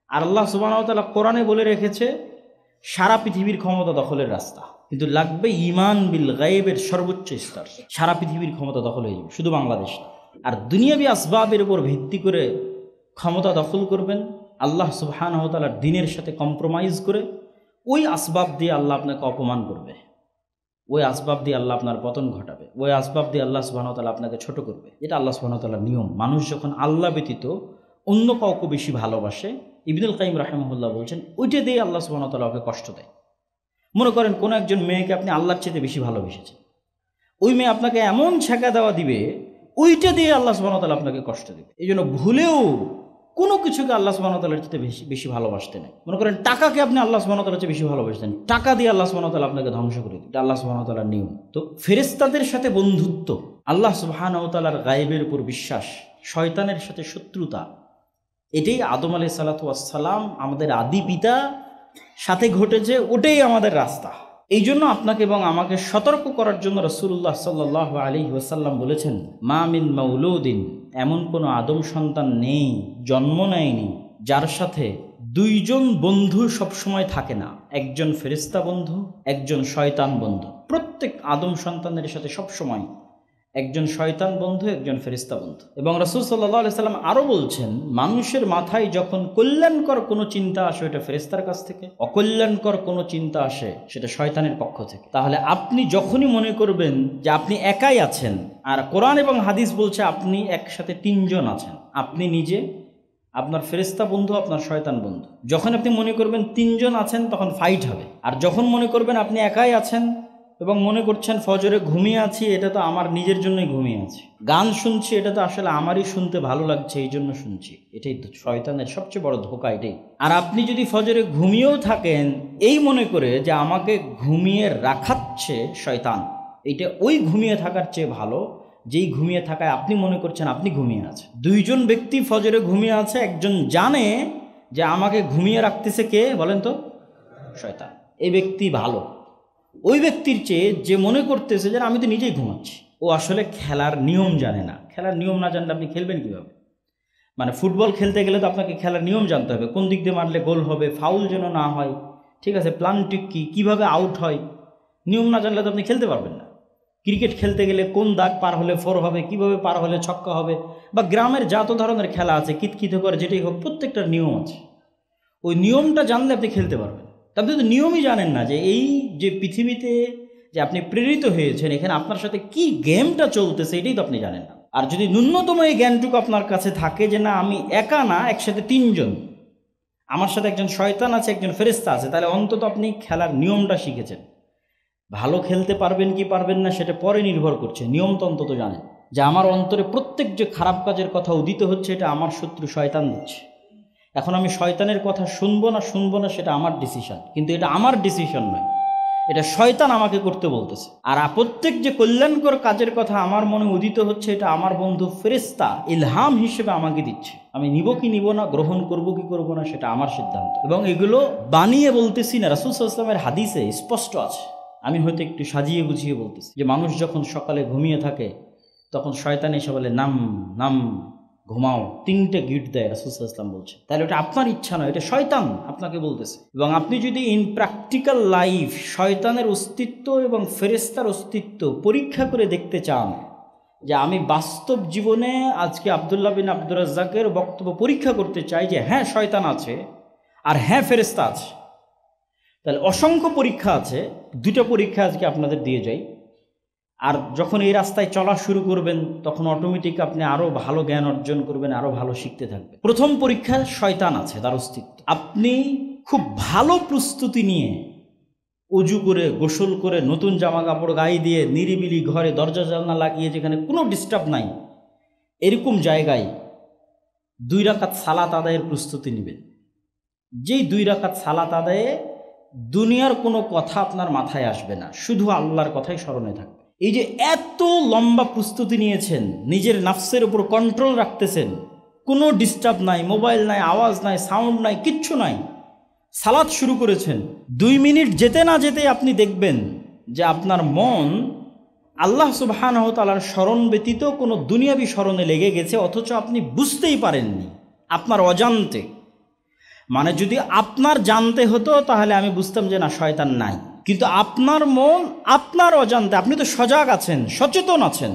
আর আল্লাহ সুবহানাহু ওয়া তাআলা কোরআনে বলে রেখেছে সারা পৃথিবীর ক্ষমতা দখলের রাস্তা। কিন্তু লাগবে ঈমান বিল গায়েবের সর্বোচ্চ স্তর, সারা পৃথিবীর ক্ষমতা দখল হয়ে যাবে, শুধু বাংলাদেশ না। আর দুনিয়াবি আসবাবের উপর ভিত্তি করে ক্ষমতা দখল করবেন, আল্লাহ সুবহানাহু ওয়া তাআলার দ্বীনের সাথে কম্প্রোমাইজ করে, ওই আসবাব দিয়ে আল্লাহ আপনাকে অপমান করবে। ওই আসবাব দিয়ে আল্লাহ আপনার পতন ঘটাবে, ওই আসবাব দিয়ে আল্লাহ সুবহানাহু ওয়া তাআলা আপনাকে ছোট করবে। এটা আল্লাহ সুবহানাহু ওয়া তাআলার নিয়ম। মানুষ যখন আল্লাহ ব্যতীত অন্য কাউকে বেশি ভালোবাসে, ইবনুল কাইয়িম রাহিমাহুল্লাহ বলছেন, ওইটা দিয়ে আল্লাহ সুবহানাহু ওয়া তাআলা ওকে কষ্ট দেয়। মনে করেন কোনো একজন মেয়েকে আপনি আল্লাহর চেয়ে বেশি ভালোবেসেছেন, ওই মেয়ে আপনাকে এমন ছেঁকা দেওয়া দিবে, ওইটা দিয়ে আল্লাহ সুবহানাহু ওয়া তাআলা আপনাকে কষ্ট দেবে। এই জন্য ভুলেও কোনো কিছুকে আল্লাহ সুবহানাহু ওয়া তাআলার চেয়ে বেশি বেশি ভালোবাসতে নেই। মনে করেন টাকাকে আপনি আল্লাহ সুবহানাহু ওয়া তাআলার চেয়ে বেশি ভালোবাসতেন, টাকা দিয়ে আল্লাহ সুবহানাহু ওয়া তাআলা আপনাকে ধ্বংস করে দিবে। এটা আল্লাহ সুবহানাহু ওয়া তাআলার নিয়ম। তো ফেরেশতাদের সাথে বন্ধুত্ব, আল্লাহ সুবহানাহু ওয়া তাআলার গায়েবের উপর বিশ্বাস, শয়তানের সাথে শত্রুতা, এটাই আদম আলাইহিস সালাতু ওয়াস সালাম আমাদের আদি পিতা সাথে ঘটেছে, ওটাই আমাদের রাস্তা। এই জন্য আপনাকে এবং আমাকে সতর্ক করার জন্য রাসূলুল্লাহ সাল্লাল্লাহু আলাইহি ওয়াসাল্লাম বলেছেন, মা মিন মাউলুদিন, এমন কোনো আদম সন্তান নেই, জন্ম নেয়নি, যার সাথে দুইজন বন্ধু সবসময় থাকে না। একজন ফেরেশতা বন্ধু, একজন শয়তান বন্ধু। প্রত্যেক আদম সন্তানের সাথে সবসময় একজন শয়তান বন্ধু, একজন ফেরেশতা বন্ধু। এবং রাসূল সাল্লাল্লাহু আলাইহি সাল্লাম আরও বলছেন, মানুষের মাথায় যখন কল্যাণকর কোনো চিন্তা আসে ওটা ফেরেশতার কাছ থেকে, অকল্যাণকর কোনো চিন্তা আসে সেটা শয়তানের পক্ষ থেকে। তাহলে আপনি যখনই মনে করবেন যে আপনি একাই আছেন, আর কোরআন এবং হাদিস বলছে আপনি একসাথে তিনজন আছেন, আপনি নিজে, আপনার ফেরেশতা বন্ধু, আপনার শয়তান বন্ধু, যখন আপনি মনে করবেন তিনজন আছেন তখন ফাইট হবে। আর যখন মনে করবেন আপনি একাই আছেন এবং মনে করছেন ফজরে ঘুমিয়ে আছি, এটা তো আমার নিজের জন্যই ঘুমিয়ে আছি, গান শুনছি, এটা তো আসলে আমারই শুনতে ভালো লাগছে এই জন্য শুনছি, এটাই তো শয়তানের সবচেয়ে বড় ধোঁকা এটাই। আর আপনি যদি ফজরে ঘুমিয়েও থাকেন এই মনে করে যে আমাকে ঘুমিয়ে রাখাচ্ছে শয়তান, এইটা ওই ঘুমিয়ে থাকার চেয়ে ভালো যেই ঘুমিয়ে থাকায় আপনি মনে করছেন আপনি ঘুমিয়ে আছেন। দুইজন ব্যক্তি ফজরে ঘুমিয়ে আছে, একজন জানে যে আমাকে ঘুমিয়ে রাখতেছে কে বলেন তো? শয়তান। এই ব্যক্তি ভালো ওই ব্যক্তির চেয়ে যে মনে করতেছে যে আমি তো নিজেই ঘুমাচ্ছি। ও আসলে খেলার নিয়ম জানে না। খেলার নিয়ম না জানলে আপনি খেলবেন কীভাবে? মানে ফুটবল খেলতে গেলে তো আপনাকে খেলার নিয়ম জানতে হবে, কোন দিক দিয়ে মারলে গোল হবে, ফাউল যেন না হয়, ঠিক আছে, প্ল্যানটি কী, কীভাবে আউট হয়, নিয়ম না জানলে তো আপনি খেলতে পারবেন না। ক্রিকেট খেলতে গেলে কোন দাগ পার হলে 4 হবে, কীভাবে পার হলে ছক্কা হবে, বা গ্রামের যত ধরনের খেলা আছে কিতকিত করে যেটাই হোক, প্রত্যেকটার নিয়ম আছে। ওই নিয়মটা জানলে আপনি খেলতে পারবেন। আপনি তো নিয়মই জানেন না যে এই যে পৃথিবীতে যে আপনি প্রেরিত হয়েছেন, এখানে আপনার সাথে কি গেমটা চলতেছে এটাই তো আপনি জানেন না। আর যদি ন্যূনতম এই জ্ঞানটুকু আপনার কাছে থাকে যে না আমি একা না, একসাথে তিনজন, আমার সাথে একজন শয়তান আছে, একজন ফেরেশতা আছে, তাহলে অন্তত আপনি খেলার নিয়মটা শিখেছেন। ভালো খেলতে পারবেন কি পারবেন না সেটা পরে নির্ভর করছে, নিয়ম তো অন্তত জানেন যে আমার অন্তরে প্রত্যেক যে খারাপ কাজের কথা উদিত হচ্ছে এটা আমার শত্রু শয়তান দিচ্ছে। এখন আমি শয়তানের কথা শুনবো না সেটা আমার ডিসিশন, কিন্তু এটা আমার ডিসিশন নয়, এটা শয়তান আমাকে করতে বলতেছে। আর প্রত্যেক যে কল্যাণকর কাজের কথা আমার মনে উদিত হচ্ছে এটা আমার বন্ধু ফেরেশতা ইলহাম হিসেবে আমাকে দিচ্ছে। আমি নিব কি নিব না, গ্রহণ করব কি করব না সেটা আমার সিদ্ধান্ত। এবং এগুলো বানিয়ে বলতেছি না, রাসূল সাল্লাল্লাহু আলাইহি ওয়াসাল্লামের হাদিসে স্পষ্ট আছে। আমি হয়তো একটু সাজিয়ে গুছিয়ে বলতেছি যে মানুষ যখন সকালে ঘুমিয়ে থাকে তখন শয়তান এসে বলে নাম নাম, ঘুমাও, 3টে গিট দেয়, রাসূল সাল্লাল্লাহু আলাইহি ওয়াসাল্লাম বলছে। তাহলে এটা আপনার ইচ্ছা নয়, এটা শয়তান আপনাকে বলতেছে। এবং আপনি যদি ইন প্র্যাকটিক্যাল লাইফ শয়তানের অস্তিত্ব এবং ফেরেশতার অস্তিত্ব পরীক্ষা করে দেখতে চান, যে আমি বাস্তব জীবনে আজকে আব্দুল্লাহ বিন আব্দুর রাজ্জাকের বক্তব্য পরীক্ষা করতে চাই যে হ্যাঁ শয়তান আছে আর হ্যাঁ ফেরেশতা আছে, তাহলে অসংখ্য পরীক্ষা আছে। 2টা পরীক্ষা আজকে আপনাদের দিয়ে যাই। আর যখন এই রাস্তায় চলা শুরু করবেন তখন অটোমেটিক আপনি আরও ভালো জ্ঞান অর্জন করবেন, আরও ভালো শিখতে থাকবেন। প্রথম পরীক্ষা শয়তান আছে, তার অস্তিত্ব। আপনি খুব ভালো প্রস্তুতি নিয়ে অজু করে গোসল করে নতুন জামা কাপড় গায়ে দিয়ে নিরিবিলি ঘরে দরজা জানলা লাগিয়ে যেখানে কোনো ডিস্টার্ব নাই এরকম জায়গায় 2 রাকাত সালাত আদায়ের প্রস্তুতি নেবেন। যেই 2 রাকাত সালাত আদায়ে দুনিয়ার কোনো কথা আপনার মাথায় আসবে না, শুধু আল্লাহর কথাই স্মরণে থাকবে। এই যে এত লম্বা প্রস্তুতি নিয়েছেন, নিজের নাফসের উপর কন্ট্রোল রাখতেছেন, কোনো ডিস্টার্ব নাই, মোবাইল নাই, আওয়াজ নাই, সাউন্ড নাই, কিচ্ছু নাই, সালাত শুরু করেছেন, 2 মিনিট যেতে না যেতে আপনি দেখবেন যে আপনার মন আল্লাহ সুবহানাহু ওয়া তাআলার স্মরণ ব্যতীত কোনো দুনিয়াবি স্মরণে লেগে গেছে, অথচ আপনি বুঝতেই পারেননি, আপনার অজান্তে। মানে যদি আপনার জানতে হতো তাহলে আমি বুঝতাম যে না শয়তান নাই, কিন্তু আপনার মন আপনার অজান্তে, আপনি তো সজাগ আছেন, সচেতন আছেন,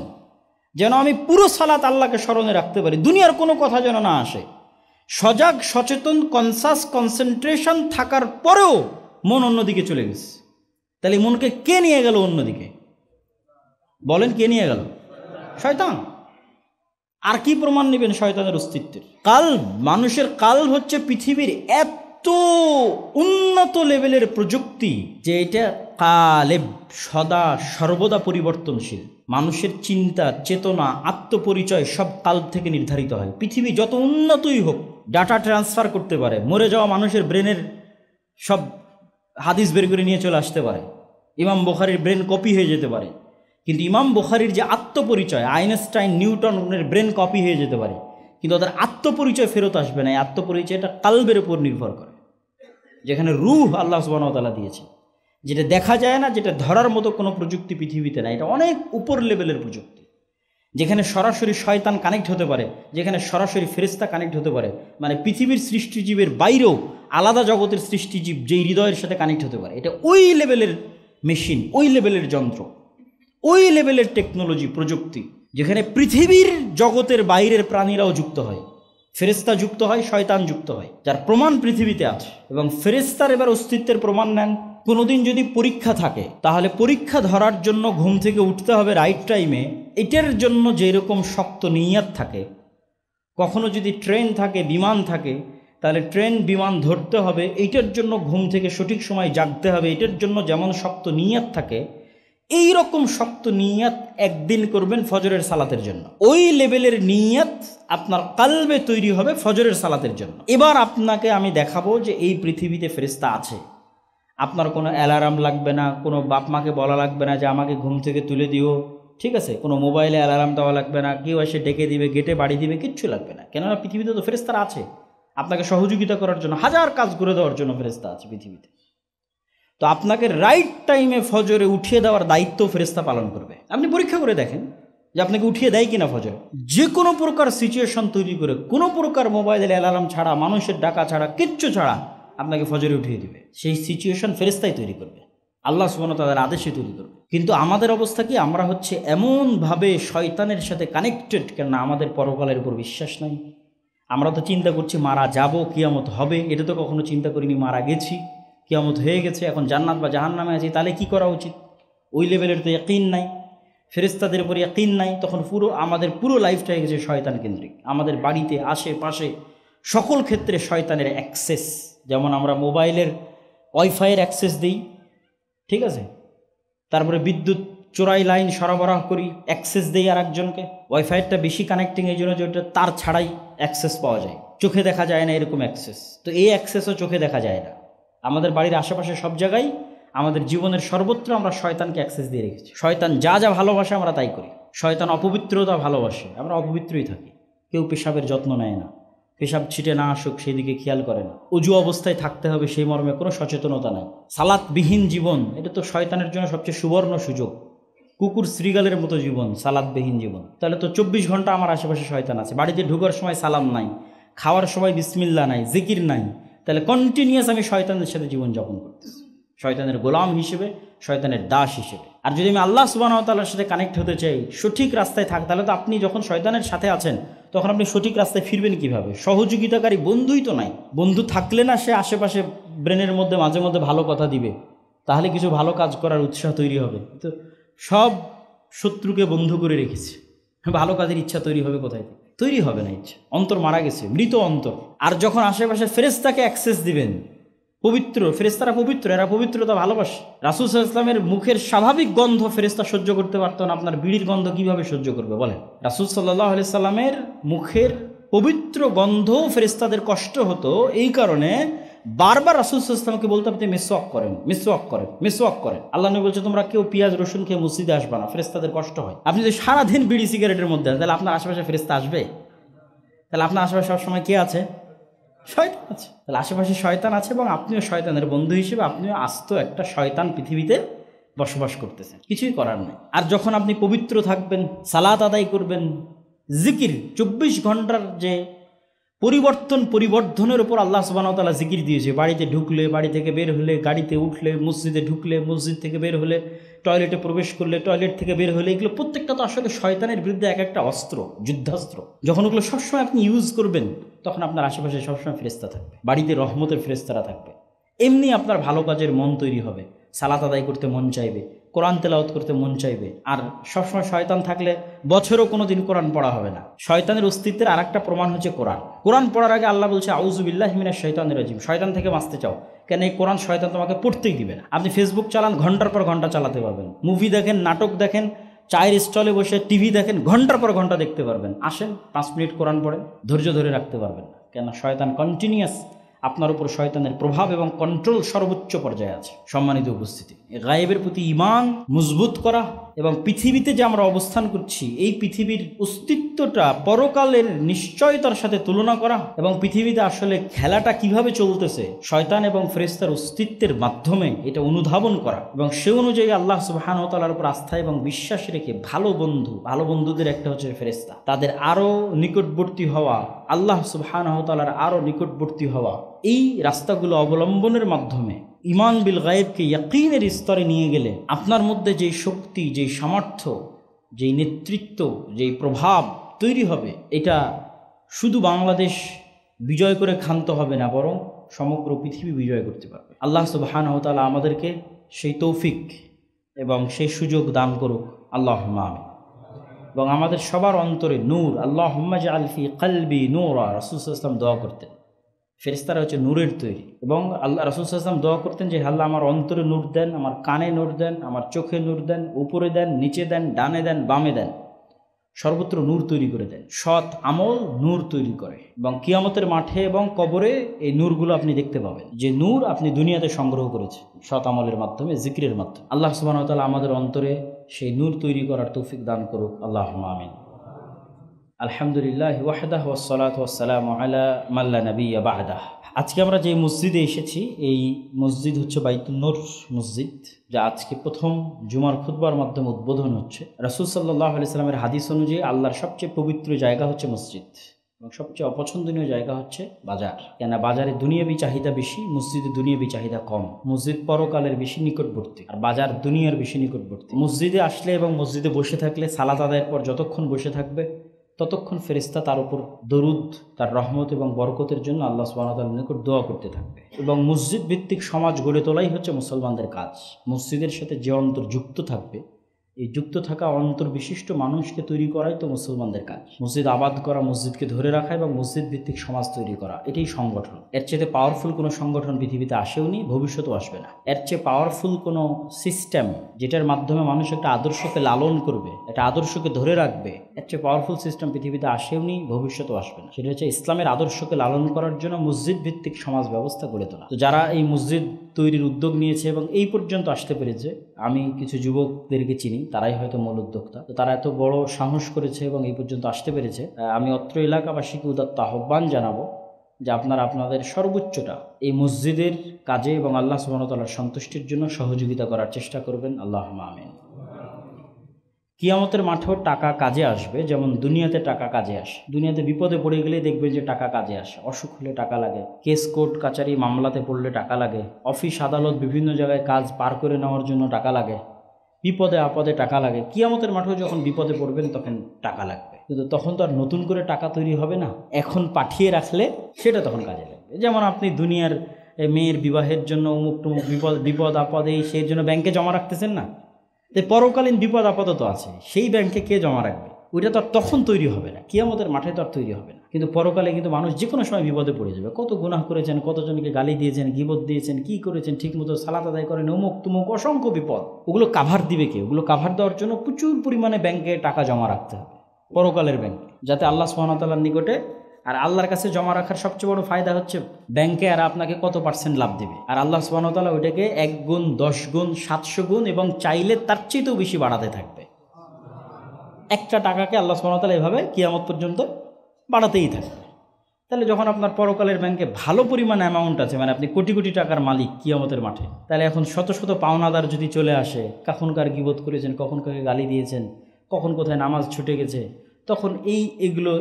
যেন আমি পুরো সালাত আল্লাহকে স্মরণে রাখতে পারি, দুনিয়ার কোনো কথা যেন না আসে। সজাগ, সচেতন, কনসাস, কনসেন্ট্রেশন থাকার পরেও মন অন্যদিকে চলে গেছে। তাহলে মনকে কে নিয়ে গেল অন্যদিকে? বলেন, কে নিয়ে গেল? শয়তান। আর কি প্রমাণ নেবেন শয়তানের অস্তিত্বের? কাল্ব, মানুষের কাল্ব হচ্ছে পৃথিবীর এত উন্নত লেভেলের প্রযুক্তি যে এটা কালেব, সদা সর্বদা পরিবর্তনশীল। মানুষের চিন্তা, চেতনা, আত্মপরিচয় সব কাল্ব থেকে নির্ধারিত হয়। পৃথিবী যত উন্নতই হোক, ডাটা ট্রান্সফার করতে পারে, মরে যাওয়া মানুষের ব্রেনের সব হাদিস বের করে নিয়ে চলে আসতে পারে, ইমাম বুখারীর ব্রেন কপি হয়ে যেতে পারে, কিন্তু ইমাম বুখারীর যে আত্মপরিচয়, আইনস্টাইন, নিউটনের ব্রেন কপি হয়ে যেতে পারে, কিন্তু ওদের আত্মপরিচয় ফেরত আসবে না। এই আত্মপরিচয়টা কাল্বের উপর নির্ভর করে, যেখানে রূহ আল্লাহ সুবহানাহু ওয়া তাআলা দিয়েছে, যেটা দেখা যায় না, যেটা ধরার মতো কোনো প্রযুক্তি পৃথিবীতে নাই। এটা অনেক উপর লেভেলের প্রযুক্তি, যেখানে সরাসরি শয়তান কানেক্ট হতে পারে, যেখানে সরাসরি ফেরেশতা কানেক্ট হতে পারে। মানে পৃথিবীর সৃষ্টিজীবের বাইরেও আলাদা জগতের সৃষ্টিজীব যেই হৃদয়ের সাথে কানেক্ট হতে পারে। এটা ওই লেভেলের মেশিন, ওই লেভেলের যন্ত্র, ওই লেভেলের টেকনোলজি, প্রযুক্তি, যেখানে পৃথিবীর জগতের বাইরের প্রাণীরাও যুক্ত হয়, ফেরেশতা যুক্ত হয়, শয়তান যুক্ত হয়, যার প্রমাণ পৃথিবীতে আছে। এবং ফেরেশতার এবার অস্তিত্বের প্রমাণ নেন। কোনোদিন যদি পরীক্ষা থাকে, তাহলে পরীক্ষা ধরার জন্য ঘুম থেকে উঠতে হবে রাইট টাইমে, এটার জন্য যেরকম শক্ত নিয়ত থাকে। কখনো যদি ট্রেন থাকে, বিমান থাকে, তাহলে ট্রেন বিমান ধরতে হবে, এইটার জন্য ঘুম থেকে সঠিক সময় জাগতে হবে, এটার জন্য যেমন শক্ত নিয়ত থাকে, এই রকম শক্ত নিয়ত একদিন করবেন ফজরের সালাতের জন্য। ওই লেভেলের নিয়ত আপনার কালবে তৈরি হবে ফজরের সালাতের জন্য। এবার আপনাকে আমি দেখাবো যে এই পৃথিবীতে ফেরেশতা আছে। আপনার কোনো অ্যালার্ম লাগবে না, কোনো বাপ মাকে বলা লাগবে না যে আমাকে ঘুম থেকে তুলে দিও, ঠিক আছে? কোনো মোবাইলে অ্যালার্ম দেওয়া লাগবে না, কেউ এসে ডেকে দিবে, গেটে বাড়ি দিবে, কিচ্ছু লাগবে না। কেননা পৃথিবীতে তো ফেরেশতারা আছে আপনাকে সহযোগিতা করার জন্য, হাজার কাজ করে দেওয়ার জন্য ফেরেশতা আছে পৃথিবীতে। তো আপনাকে রাইট টাইমে ফজরে উঠিয়ে দেওয়ার দায়িত্ব ফেরেশতা পালন করবে। আপনি পরীক্ষা করে দেখেন যে আপনাকে উঠিয়ে দেয় কিনা ফজরে। যে কোনো প্রকার সিচুয়েশন তৈরি করে, কোনো প্রকার মোবাইলের অ্যালার্ম ছাড়া, মানুষের ডাকা ছাড়া, কিচ্ছু ছাড়া আপনাকে ফজরে উঠিয়ে দিবে। সেই সিচুয়েশন ফেরেশতাই তৈরি করবে, আল্লাহ সুবহানাহু ওয়া তাআলার আদেশে তৈরি করবে। কিন্তু আমাদের অবস্থা কি? আমরা হচ্ছে এমনভাবে শয়তানের সাথে কানেক্টেড, কেননা আমাদের পরকালের উপর বিশ্বাস নাই। আমরা তো চিন্তা করছি মারা যাব, কিয়ামত হবে, এটা তো কখনো চিন্তা করিনি মারা গেছি, কিয়ামত হয়ে গেছে, এখন জান্নাত বা জাহান্নামে আছি, তাহলে কি করা উচিত? ওই লেভেলের তো ইয়াকিন নাই, ফেরেশতাদের উপর ইয়াকিন নাই। তখন আমাদের পুরো লাইফটা হয়ে গেছে শয়তান কেন্দ্রিক। আমাদের বাড়িতে, আশেপাশে, সকল ক্ষেত্রে শয়তানের অ্যাক্সেস। যেমন আমরা মোবাইলের ওয়াইফাইয়ের অ্যাক্সেস দিই, ঠিক আছে? তারপরে বিদ্যুৎ চোরাই লাইন সরবরাহ করি, অ্যাক্সেস দেই আর একজনকে। ওয়াইফাইয়েরটা বেশি কানেক্টিং এই জন্য যে ওটা তার ছাড়াই অ্যাক্সেস পাওয়া যায়, চোখে দেখা যায় না এরকম অ্যাক্সেস। তো এই অ্যাক্সেসও চোখে দেখা যায় না। আমাদের বাড়ির আশেপাশে সব জায়গায়, আমাদের জীবনের সর্বত্র আমরা শয়তানকে অ্যাক্সেস দিয়ে রেখেছি। শয়তান যা যা ভালোবাসে আমরা তাই করি। শয়তান অপবিত্রতা ভালোবাসে, আমরা অপবিত্রই থাকি। কেউ পেশাবের যত্ন নেয় না, পেশাব ছিটে না আসুক সেদিকে খেয়াল করে না। অজু অবস্থায় থাকতে হবে সেই মর্মে কোনো সচেতনতা নাই। সালাতবিহীন জীবন, এটা তো শয়তানের জন্য সবচেয়ে সুবর্ণ সুযোগ। কুকুর শ্রীগালের মতো জীবন, সালাতবিহীন জীবন। তাহলে তো 24 ঘন্টা আমার আশেপাশে শয়তান আছে। বাড়িতে ঢোকার সময় সালাম নাই, খাওয়ার সময় বিসমিল্লাহ নাই, জিকির নাই, তাহলে কন্টিনিউয়াস আমি শয়তানের সাথে জীবনযাপন করতেছি, শয়তানের গোলাম হিসেবে, শয়তানের দাস হিসেবে। আর যদি আমি আল্লাহ সুবহানাহু ওয়া তাআলার সাথে কানেক্ট হতে চাই, সঠিক রাস্তায় থাক, তাহলে তো আপনি যখন শয়তানের সাথে আছেন তখন আপনি সঠিক রাস্তায় ফিরবেন কিভাবে? সহযোগিতাকারী বন্ধুই তো নাই। বন্ধু থাকলে না সে আশেপাশে ব্রেনের মধ্যে মাঝে মধ্যে ভালো কথা দিবে, তাহলে কিছু ভালো কাজ করার উৎসাহ তৈরি হবে। তো সব শত্রুকে বন্ধু করে রেখেছে, ভালো কাজের ইচ্ছা তৈরি হবে কোথায় থেকে? তৈরি হবে না ইচ্ছা। অন্তর মারা গেছে, মৃত অন্তর। আর যখন আশেপাশে ফেরেশতাকে অ্যাক্সেস দিবেন, পবিত্র ফেরেশতারা পবিত্র, এরা পবিত্রতা ভালোবাসে। রাসূল সাল্লাল্লাহু আলাইহি ওয়াসাল্লামের মুখের স্বাভাবিক গন্ধ ফেরেশতা সহ্য করতে পারত না, আপনার বিড়ির গন্ধ কিভাবে সহ্য করবে বলেন? রাসূল সাল্লাল্লাহু আলাইহি সাল্লামের মুখের পবিত্র গন্ধ ফেরেশতাদের কষ্ট হতো, এই কারণে বারবার রাসূল সাল্লাল্লাহু আলাইহি ওয়াসাল্লামকে বলতে, আপনি মিসওয়াক করেন, মিসওয়াক করেন, মিসওয়াক করেন। আল্লাহ নবী বলছে, তোমরা কেউ পেঁয়াজ রসুন খেয়ে মসজিদে আসবে না, ফেরেশতাদের কষ্ট হয়। আপনি যদি সারাদিন বিড়ি সিগারেটের মধ্যে আছেন, তাহলে আপনার আশেপাশে ফেরেশতা আসবে? তাহলে আপনার আশেপাশে সবসময় কে আছে? শয়তান আছে। তাহলে আশেপাশে শয়তান আছে, এবং আপনিও শয়তানের বন্ধু হিসেবে আপনিও আস্ত একটা শয়তান পৃথিবীতে বসবাস করতেছেন, কিছুই করার নেই। আর যখন আপনি পবিত্র থাকবেন, সালাত আদায় করবেন, জিকির 24 ঘন্টার যে পরিবর্ধনের উপর আল্লাহ সুবহানাহু ওয়া তাআলা জিকির দিয়েছে। বাড়িতে ঢুকলে, বাড়ি থেকে বের হলে, গাড়িতে উঠলে, মসজিদে ঢুকলে, মসজিদ থেকে বের হলে, টয়লেটে প্রবেশ করলে, টয়লেট থেকে বের হলে, এগুলো প্রত্যেকটা তো আসলে শয়তানের বিরুদ্ধে এক একটা অস্ত্র, যুদ্ধাস্ত্র। যখন ওগুলো সবসময় আপনি ইউজ করবেন, তখন আপনার আশেপাশে সবসময় ফেরেশতা থাকবে, বাড়িতে রহমতের ফেরেশতারা থাকবে। এমনি আপনার ভালো কাজের মন তৈরি হবে, সালাত আদায় করতে মন চাইবে, কোরআন তেলাওয়াত করতে মন চাইবে। আর সবসময় শয়তান থাকলে বছরও কোনো দিন কোরআন পড়া হবে না। শয়তানের অস্তিত্বের আর একটা প্রমাণ হচ্ছে কোরআন। কোরআন পড়ার আগে আল্লাহ বলছে আউযু বিল্লাহি মিনাশ শাইতানির রাজিম, শয়তান থেকে বাঁচতে চাও, কেন এই কোরআন শয়তান তোমাকে পড়তেই দিবে না। আপনি ফেসবুক চালান, ঘন্টার পর ঘন্টা চালাতে পারবেন, মুভি দেখেন, নাটক দেখেন, চায়ের স্টলে বসে টিভি দেখেন, ঘন্টার পর ঘন্টা দেখতে পারবেন। আসেন 5 মিনিট কোরআন পড়েন, ধৈর্য ধরে রাখতে পারবেন না, কেন শয়তান কন্টিনিউয়াস, আপনার উপর শয়তানের প্রভাব এবং কন্ট্রোল সর্বোচ্চ পর্যায়ে আছে। সম্মানিত উপস্থিতি, গায়েবের প্রতি ঈমান মজবুত করা এবং পৃথিবীতে যে আমরা অবস্থান করছি এই পৃথিবীর অস্তিত্বটা পরকালের নিশ্চয়তার সাথে তুলনা করা এবং পৃথিবীতে আসলে খেলাটা কিভাবে চলতেছে শয়তান এবং ফেরেশতার অস্তিত্বের মাধ্যমে এটা অনুধাবন করা এবং সে অনুযায়ী আল্লাহ সুবহানাহু ওয়া তাআলার উপর আস্থা এবং বিশ্বাস রেখে ভালো বন্ধুদের একটা হচ্ছে ফেরেশতা, তাদের আরও নিকটবর্তী হওয়া, আল্লাহ সুবহানাহু ওয়া তাআলার আরও নিকটবর্তী হওয়া, এই রাস্তাগুলো অবলম্বনের মাধ্যমে ঈমান বিল গায়েবকে ইয়াকিনের স্তরে নিয়ে গেলে আপনার মধ্যে যেই শক্তি, যেই সামর্থ্য, যেই নেতৃত্ব, যেই প্রভাব তৈরি হবে, এটা শুধু বাংলাদেশ বিজয় করে ক্ষান্ত হবে না, বরং সমগ্র পৃথিবী বিজয় করতে পারবে। আল্লাহ সুবহানাহু ওয়া তাআলা আমাদেরকে সেই তৌফিক এবং সেই সুযোগ দান করুক, আল্লাহুম্মা আমিন। এবং আমাদের সবার অন্তরে নূর, আল্লাহুম্মা জাআল ফি কলবি নূরা, রাসূল সাল্লাল্লাহু আলাইহি ওয়াসাল্লাম দোয়া করতেন। ফেরেশতারা হচ্ছে নূরের তৈরি এবং আল্লাহ রাসূল সাল্লাল্লাহু আলাইহি ওয়াসাল্লাম দোয়া করতেন যে আল্লাহ আমার অন্তরে নূর দেন, আমার কানে নূর দেন, আমার চোখে নূর দেন, উপরে দেন, নিচে দেন, ডানে দেন, বামে দেন, সর্বত্র নূর তৈরি করে দেন। সৎ আমল নূর তৈরি করে এবং কিয়ামতের মাঠে এবং কবরে এই নূরগুলো আপনি দেখতে পাবেন, যে নূর আপনি দুনিয়াতে সংগ্রহ করেছেন সৎ আমলের মাধ্যমে, জিকিরের মাধ্যমে। আল্লাহ সুবহানাহু ওয়া তাআলা আমাদের অন্তরে সেই নূর তৈরি করার তৌফিক দান করুক, আল্লাহুম্মা আমিন। আলহামদুলিল্লাহ ওয়াহদাহু ওয়াসসালাতু ওয়াসসালামু আলা মান লা নাবিয়্যা বা'দাহ। আজকে আমরা যে মসজিদে এসেছি এই মসজিদ হচ্ছে বাইতুন নূর মসজিদ, যা আজকে প্রথম জুমার খুতবার মাধ্যমে উদ্বোধন হচ্ছে। রাসূল সাল্লাল্লাহু আলাইহি সাল্লামের হাদিস অনুযায়ী আল্লাহর সবচেয়ে পবিত্র জায়গা হচ্ছে মসজিদ এবং সবচেয়ে অপছন্দনীয় জায়গা হচ্ছে বাজার। কেন বাজারে দুনিয়াবি চাহিদা বেশি, মসজিদে দুনিয়াবি চাহিদা কম। মসজিদ পরকালের বেশি নিকটবর্তী আর বাজার দুনিয়ার বেশি নিকটবর্তী। মসজিদে আসলে এবং মসজিদে বসে থাকলে সালাত আদায়ের পর যতক্ষণ বসে থাকবে ততক্ষণ ফেরেশতা তার উপর দরুদ, তার রহমত এবং বরকতের জন্য আল্লাহ সুবহানাহু ওয়া তাআলার নিকট দোয়া করতে থাকবে। এবং মসজিদ ভিত্তিক সমাজ গড়ে তোলাই হচ্ছে মুসলমানদের কাজ। মসজিদের সাথে যে অন্তর যুক্ত থাকবে, এই যুক্ত থাকা অন্তর বিশিষ্ট মানুষকে তৈরি করাই তো মুসলমানদের কাজ। মসজিদ আবাদ করা, মসজিদকে ধরে রাখা এবং মসজিদ ভিত্তিক সমাজ তৈরি করা, এটাই সংগঠন। এর চেয়ে পাওয়ারফুল কোনো সংগঠন পৃথিবীতে আসেও নি, ভবিষ্যতেও আসবে না। এর চেয়ে পাওয়ারফুল কোনো সিস্টেম যেটার মাধ্যমে মানুষ একটা আদর্শকে লালন করবে, একটা আদর্শকে ধরে রাখবে, এর চেয়ে পাওয়ারফুল সিস্টেম পৃথিবীতে আসেও নি, ভবিষ্যতেও আসবে না। সেটা হচ্ছে ইসলামের আদর্শকে লালন করার জন্য মসজিদ ভিত্তিক সমাজ ব্যবস্থা গড়ে তোলা। তো যারা এই মসজিদ তৈরির উদ্যোগ নিয়েছে এবং এই পর্যন্ত আসতে পেরেছে, আমি কিছু যুবকদেরকে চিনি, তারাই হয়তো মূল উদ্যোক্তা। তো তারা এত বড় সাহস করেছে এবং এই পর্যন্ত আসতে পেরেছে। আমি অত্র এলাকাবাসীকে উদাত্ত আহ্বান জানাবো যে আপনারা আপনাদের সর্বোচ্চটা এই মসজিদের কাজে এবং আল্লাহ সুবহানাহু ওয়া তাআলার সন্তুষ্টির জন্য সহযোগিতা করার চেষ্টা করবেন, আল্লাহুম্মা আমিন। কিয়ামতের মাঠেও টাকা কাজে আসবে, যেমন দুনিয়াতে টাকা কাজে আসে। দুনিয়াতে বিপদে পড়ে গেলেই দেখবেন যে টাকা কাজে আসে। অসুখ হলে টাকা লাগে, কেস কোর্ট কাচারি মামলাতে পড়লে টাকা লাগে, অফিস আদালত বিভিন্ন জায়গায় কাজ পার করে নেওয়ার জন্য টাকা লাগে, বিপদে আপদে টাকা লাগে। কিয়ামতের মাঠেও যখন বিপদে পড়বেন তখন টাকা লাগবে, কিন্তু তখন তো আর নতুন করে টাকা তৈরি হবে না। এখন পাঠিয়ে রাখলে সেটা তখন কাজে লাগবে। যেমন আপনি দুনিয়ার মেয়ের বিবাহের জন্য অমুক টুমুক বিপদ আপদে সেই জন্য ব্যাংকে জমা রাখতেছেন না, তাই পরকালীন বিপদ আপদ তো আছে, সেই ব্যাংকে কে জমা রাখবে? ওইটা তো আর তখন তৈরি হবে না, কিয়ামতের মাঠে তো আর তৈরি হবে না। কিন্তু পরকালে কিন্তু মানুষ যে কোনো সময় বিপদে পড়ে যাবে। কত গুনাহ করেছেন, কতজনকে গালি দিয়েছেন, গীবত দিয়েছেন, কি করেছেন, ঠিকমতো সালাত আদায় করেন, অমুক তুমুক অসংখ্য বিপদ। ওগুলো কাভার দিবে কে? ওগুলো কাভার দেওয়ার জন্য প্রচুর পরিমাণে ব্যাংকে টাকা জমা রাখতে হবে, পরকালের ব্যাংকে, যাতে আল্লাহ সুবহানাহু ওয়া তাআলার নিকটে। আর আল্লাহর কাছে জমা রাখার সবচেয়ে বড় ফায়দা হচ্ছে ব্যাংকে আর আপনাকে কত % লাভ দেবে, আর আল্লাহ সুবহানাহু ওয়া তাআলা ওইটাকে 1 গুণ, 10 গুণ, 700 গুণ এবং চাইলে তার চেয়েও বেশি বাড়াতে থাকবে। একটা টাকাকে আল্লাহ সুবহানাহু ওয়া তাআলা এভাবে কিয়ামত পর্যন্ত বাড়াতেই থাকবে। তাহলে যখন আপনার পরকালের ব্যাংকে ভালো পরিমাণ অ্যামাউন্ট আছে, মানে আপনি কোটি কোটি টাকার মালিক কিয়ামতের মাঠে, তাহলে এখন শত শত পাওনাদার যদি চলে আসে, কখন কার গীবত করেছেন, কখন কাকে গালি দিয়েছেন, কখন কোথায় নামাজ ছুটে গেছে, তখন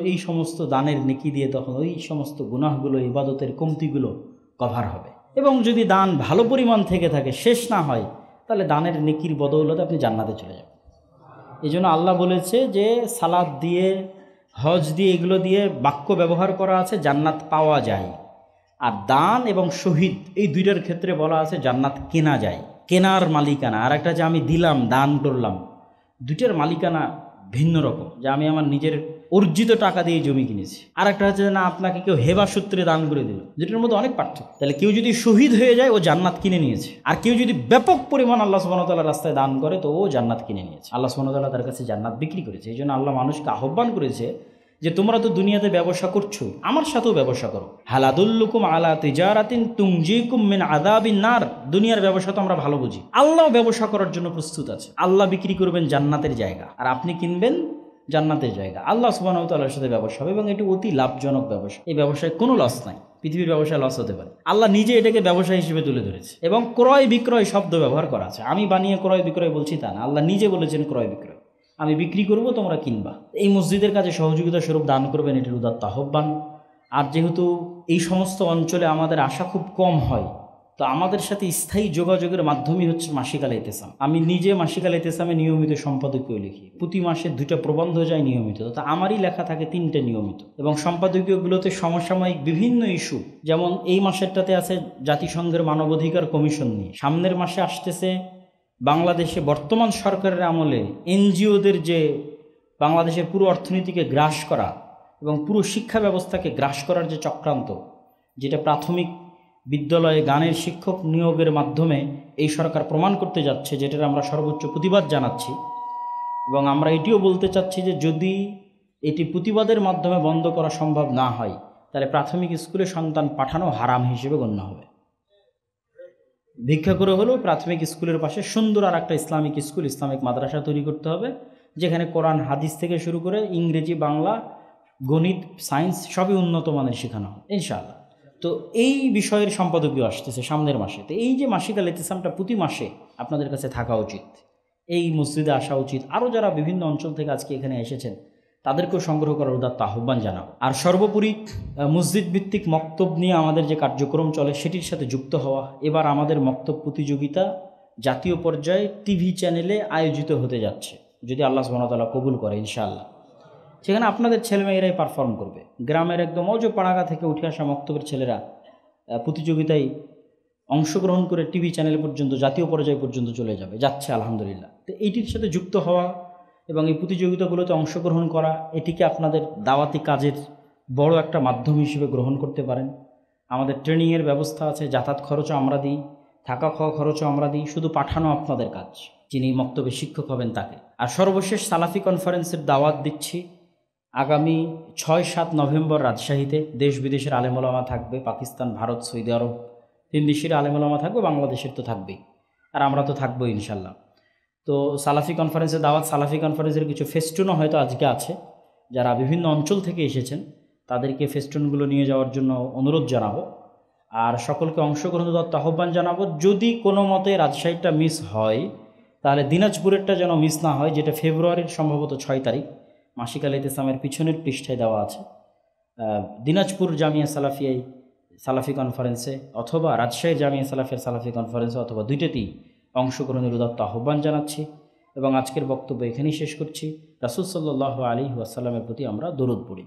এই সমস্ত দানের নেকি দিয়ে তখন ওই সমস্ত গুনাহগুলো, ইবাদতের কমতিগুলো কভার হবে। এবং যদি দান ভালো পরিমাণ থেকে থাকে, শেষ না হয়, তাহলে দানের নেকির বদৌলতে আপনি জান্নাতে চলে যাবেন। এই জন্য আল্লাহ বলেছে যে সালাত দিয়ে, হজ দিয়ে, এগুলো দিয়ে বাক্য ব্যবহার করা আছে জান্নাত পাওয়া যায়। আর দান এবং শহীদ এই দুইটার ক্ষেত্রে বলা আছে জান্নাত কেনা যায়। কেনার মালিকানা, আর একটা যে আমি দিলাম, দান করলাম, দুইটার মালিকানা ভিন্ন রকম। যে আমি আমার নিজের অর্জিত টাকা দিয়ে জমি কিনেছি, আর একটা হচ্ছে না আপনাকে কেউ হেবা সূত্রে দান করে দিল, দুটোর মধ্যে অনেক পার্থক্য। তাহলে কেউ যদি শহীদ হয়ে যায় ও জান্নাত কিনে নিয়েছে, আর কেউ যদি ব্যাপক পরিমাণ আল্লাহ সুবহানাহু ওয়া তাআলার রাস্তায় দান করে তো ও জান্নাত কিনে নিয়েছে, আল্লাহ সুবহানাহু ওয়া তাআলা তার কাছে জান্নাত বিক্রি করেছে। এই জন্য আল্লাহ মানুষকে আহ্বান করেছে যে তোমরা তো দুনিয়াতে ব্যবসা করছো, আমার সাথেও ব্যবসা করো। হাল আদুল্লুকুম আলা তিজারাতিন তুনজিকুম মিন আযাবিন নার। দুনিয়ার ব্যবসা তো আমরা ভালো বুঝি, আল্লাহ ব্যবসা করার জন্য প্রস্তুত আছে। আল্লাহ বিক্রি করবেন জান্নাতের জায়গা, আর আপনি কিনবেন জান্নাতের জায়গা। আল্লাহ সুবহানাহু ওয়া তাআলার সাথে ব্যবসা হবে এবং এটি অতি লাভজনক ব্যবসা। এই ব্যবসায় কোনো লস নাই, পৃথিবীর ব্যবসায় লস হতে পারে, আল্লাহ নিজে এটাকে ব্যবসা হিসেবে তুলে ধরেছে। এবং ক্রয় বিক্রয় শব্দ ব্যবহার করা আছে, আমি বানিয়ে ক্রয় বিক্রয় বলছি তা না, আল্লাহ নিজে বলেছেন ক্রয় বিক্রয়, আমি বিক্রি করব, তোমরা কিনবা। এই মসজিদের কাজে সহযোগিতা স্বরূপ দান করবেন, এটির উদাত্ত আহ্বান। আর যেহেতু এই সমস্ত অঞ্চলে আমাদের আসা খুব কম হয়, তো আমাদের সাথে স্থায়ী যোগাযোগের মাধ্যমই হচ্ছে মাসিক আল ইতিসাম। আমি নিজে মাসিক আল ইতিসামে নিয়মিত সম্পাদকীয় লিখি, প্রতি মাসে 2টা প্রবন্ধ যায় নিয়মিত, তো আমারই লেখা থাকে 3টে নিয়মিত। এবং সম্পাদকীয়গুলোতে সমসাময়িক বিভিন্ন ইস্যু, যেমন এই মাসেরটাতে আছে জাতিসংঘের মানবাধিকার কমিশন নিয়ে, সামনের মাসে আসতেছে বাংলাদেশে বর্তমান সরকারের আমলে এনজিওদের যে বাংলাদেশের পুরো অর্থনীতিকে গ্রাস করা এবং পুরো শিক্ষা ব্যবস্থাকে গ্রাস করার যে চক্রান্ত, যেটা প্রাথমিক বিদ্যালয়ে গানের শিক্ষক নিয়োগের মাধ্যমে এই সরকার প্রমাণ করতে যাচ্ছে, যেটার আমরা সর্বোচ্চ প্রতিবাদ জানাচ্ছি। এবং আমরা এটিও বলতে চাচ্ছি যে যদি এটি প্রতিবাদের মাধ্যমে বন্ধ করা সম্ভব না হয়, তাহলে প্রাথমিক স্কুলে সন্তান পাঠানো হারাম হিসেবে গণ্য হবে। ভিক্ষা করে হলেও প্রাথমিক স্কুলের পাশে সুন্দর আর একটা ইসলামিক স্কুল, ইসলামিক মাদ্রাসা তৈরি করতে হবে, যেখানে কোরআন হাদিস থেকে শুরু করে ইংরেজি, বাংলা, গণিত, সায়েন্স সবই উন্নত মানের শেখানো হয় ইনশাআল্লাহ। তো এই বিষয়ের সম্পাদকীয় আসতেছে সামনের মাসে। তো এই যে মাসিক আল ইতিসামটা প্রতি মাসে আপনাদের কাছে থাকা উচিত, এই মসজিদে আসা উচিত। আরও যারা বিভিন্ন অঞ্চল থেকে আজকে এখানে এসেছেন তাদেরকেও সংগ্রহ করার উদাত্ত আহ্বান জানাবো। আর সর্বোপরি মসজিদ ভিত্তিক মক্তব নিয়ে আমাদের যে কার্যক্রম চলে সেটির সাথে যুক্ত হওয়া। এবার আমাদের মক্তব প্রতিযোগিতা জাতীয় পর্যায়ে টিভি চ্যানেলে আয়োজিত হতে যাচ্ছে, যদি আল্লাহ সুবহানাহু ওয়া তাআলা কবুল করে ইনশাআল্লাহ। সেখানে আপনাদের ছেলেমেয়েরাই পারফর্ম করবে। গ্রামের একদম পাড়াগা থেকে উঠে আসা মক্তবের ছেলেরা প্রতিযোগিতায় অংশগ্রহণ করে টিভি চ্যানেল পর্যন্ত, জাতীয় পর্যায় পর্যন্ত চলে যাচ্ছে আলহামদুলিল্লাহ। তো এইটির সাথে যুক্ত হওয়া এবং এই প্রতিযোগিতাগুলোতে অংশগ্রহণ করা, এটিকে আপনাদের দাওয়াতি কাজের বড় একটা মাধ্যম হিসেবে গ্রহণ করতে পারেন। আমাদের ট্রেনিংয়ের ব্যবস্থা আছে, যাতায়াত খরচও আমরা দিই, থাকা খাওয়া খরচও আমরা দিই, শুধু পাঠানো আপনাদের কাজ, যিনি মক্তবে শিক্ষক হবেন তাকে। আর সর্বশেষ সালাফি কনফারেন্সের দাওয়াত দিচ্ছি আগামী 6-7 নভেম্বর রাজশাহীতে। দেশ বিদেশের আলেম ওলামা থাকবে, পাকিস্তান, ভারত, সৌদি আরব, 3 দেশের আলেম ওলামা থাকবে, বাংলাদেশের তো থাকবেই, আর আমরা তো থাকবো ইনশাল্লাহ। তো সালাফি কনফারেন্সের দাওয়াত, সালাফি কনফারেন্সের কিছু ফেস্টুনও হয়তো আজকে আছে, যারা বিভিন্ন অঞ্চল থেকে এসেছেন তাদেরকে ফেস্টুনগুলো নিয়ে যাওয়ার জন্য অনুরোধ জানাবো। আর সকলকে অংশগ্রহণ দেওয়ার আহ্বান জানাবো। যদি কোনো মতে রাজশাহীটা মিস হয় তাহলে দিনাজপুরেরটা যেন মিস না হয়, যেটা ফেব্রুয়ারির সম্ভবত 6 তারিখ, মাসিক আল ইতিসামের পিছনের পৃষ্ঠায় দেওয়া আছে। দিনাজপুর জামিয়া সালাফিয়াই সালাফি কনফারেন্সে অথবা রাজশাহী জামিয়া সালাফিয়ার সালাফি কনফারেন্সে অথবা দুইটাতেই অংশগ্রহণের উদাত্ত আহ্বান জানাচ্ছি। এবং আজকের বক্তব্য এখানেই শেষ করছি। রাসূল সাল্লাল্লাহু আলাইহি ওয়াসাল্লামের প্রতি আমরা দরুদ পড়ি।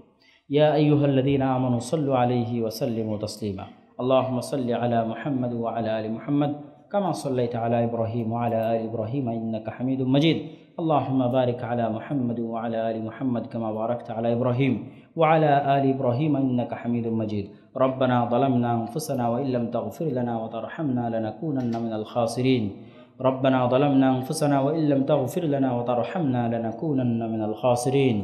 ইয়া আইয়ুহাল্লাযীনা আমানু সাল্লু আলাইহি ওয়া সাল্লিমু তাসলিমা। আল্লাহুম্মা সাল্লি আলা মুহাম্মাদ ওয়া আলা আলি মুহাম্মাদ কামা সাল্লাইতা আলা ইব্রাহিম ওয়া আলা আলি ইব্রাহিম ইন্নাকা হামিদুম মাজিদ। আল্লাহুম্মা বারিক আলা মুহাম্মাদ ওয়া আলা আলি মুহাম্মাদ কামা বারাকতা আলা ইব্রাহিম ওয়া আলা আলি ইব্রাহিম ইন্নাকা হামিদুম মাজিদ। ربنا ظلمنا أنفسنا وإن لم تغفر لنا وترحمنا لنكونن من الخاسرين. ربنا ظلمنا أنفسنا وإن لم تغفر لنا وترحمنا لنكونن من الخاسرين.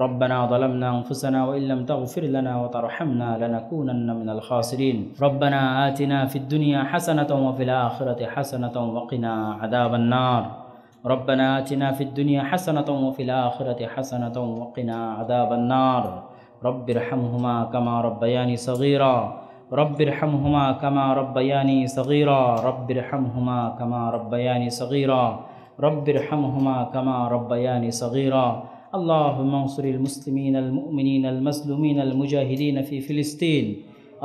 ربنا ظلمنا أنفسنا وإن لم تغفر لنا وترحمنا لنكونن من الخاسرين. ربنا آتنا في الدنيا حسنة وفي الآخرة حسنة وقنا عذاب النار. ربنا آتنا في الدنيا حسنة وفي الآخرة حسنة وقنا عذاب النار. رب ارحمهما كما ربياني صغيرا. رب ارحمهما كما ربياني صغيرا. رب ارحمهما كما ربياني صغيرا. رب ارحمهما كما ربياني صغيرا. اللهم انصر المسلمين المؤمنين المظلومين المجاهدين في فلسطين.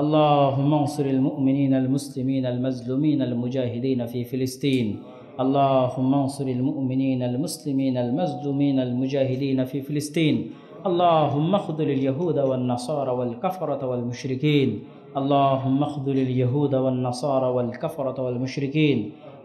اللهم انصر المؤمنين المسلمين المظلومين المجاهدين في فلسطين. اللهم انصر المؤمنين المسلمين المظلومين المجاهدين في فلسطين. اللهم اخذل اليهود والنصارى والكفرة والمشركين. اللهم اخذل اليهود والنصارى والكفرة والمشركين.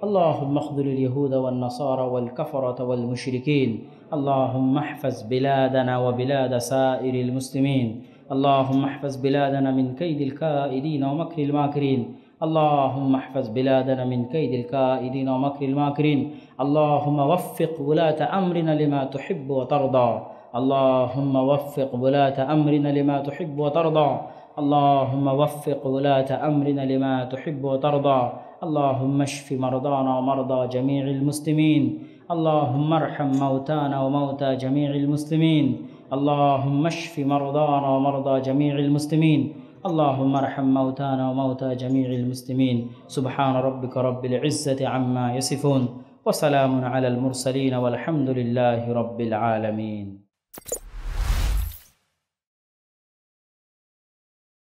اللهم اخذل اليهود والنصارى والكفرة والمشركين. اللهم احفظ بلادنا وبلاد سائر المسلمين. اللهم احفظ بلادنا من كيد الكائدين ومكر الماكرين. اللهم احفظ بلادنا من كيد الكائدين ومكر الماكرين. اللهم وفق ولاة أمرنا لما تحب وترضى. اللهم وفق ولاة أمرنا لما تحب وترضى. اللهم وفق ولاة أمرنا لما تحب وترضى. اللهم اشف مرضانا ومرضى جميع المسلمين. اللهم ارحم موتانا وموتى جميع المسلمين. اللهم اشف مرضانا ومرضى جميع المسلمين. اللهم ارحم موتانا وموتى جميع المسلمين. سبحان ربك رب العزة عما يصفون وسلام على المرسلين والحمد لله رب العالمين.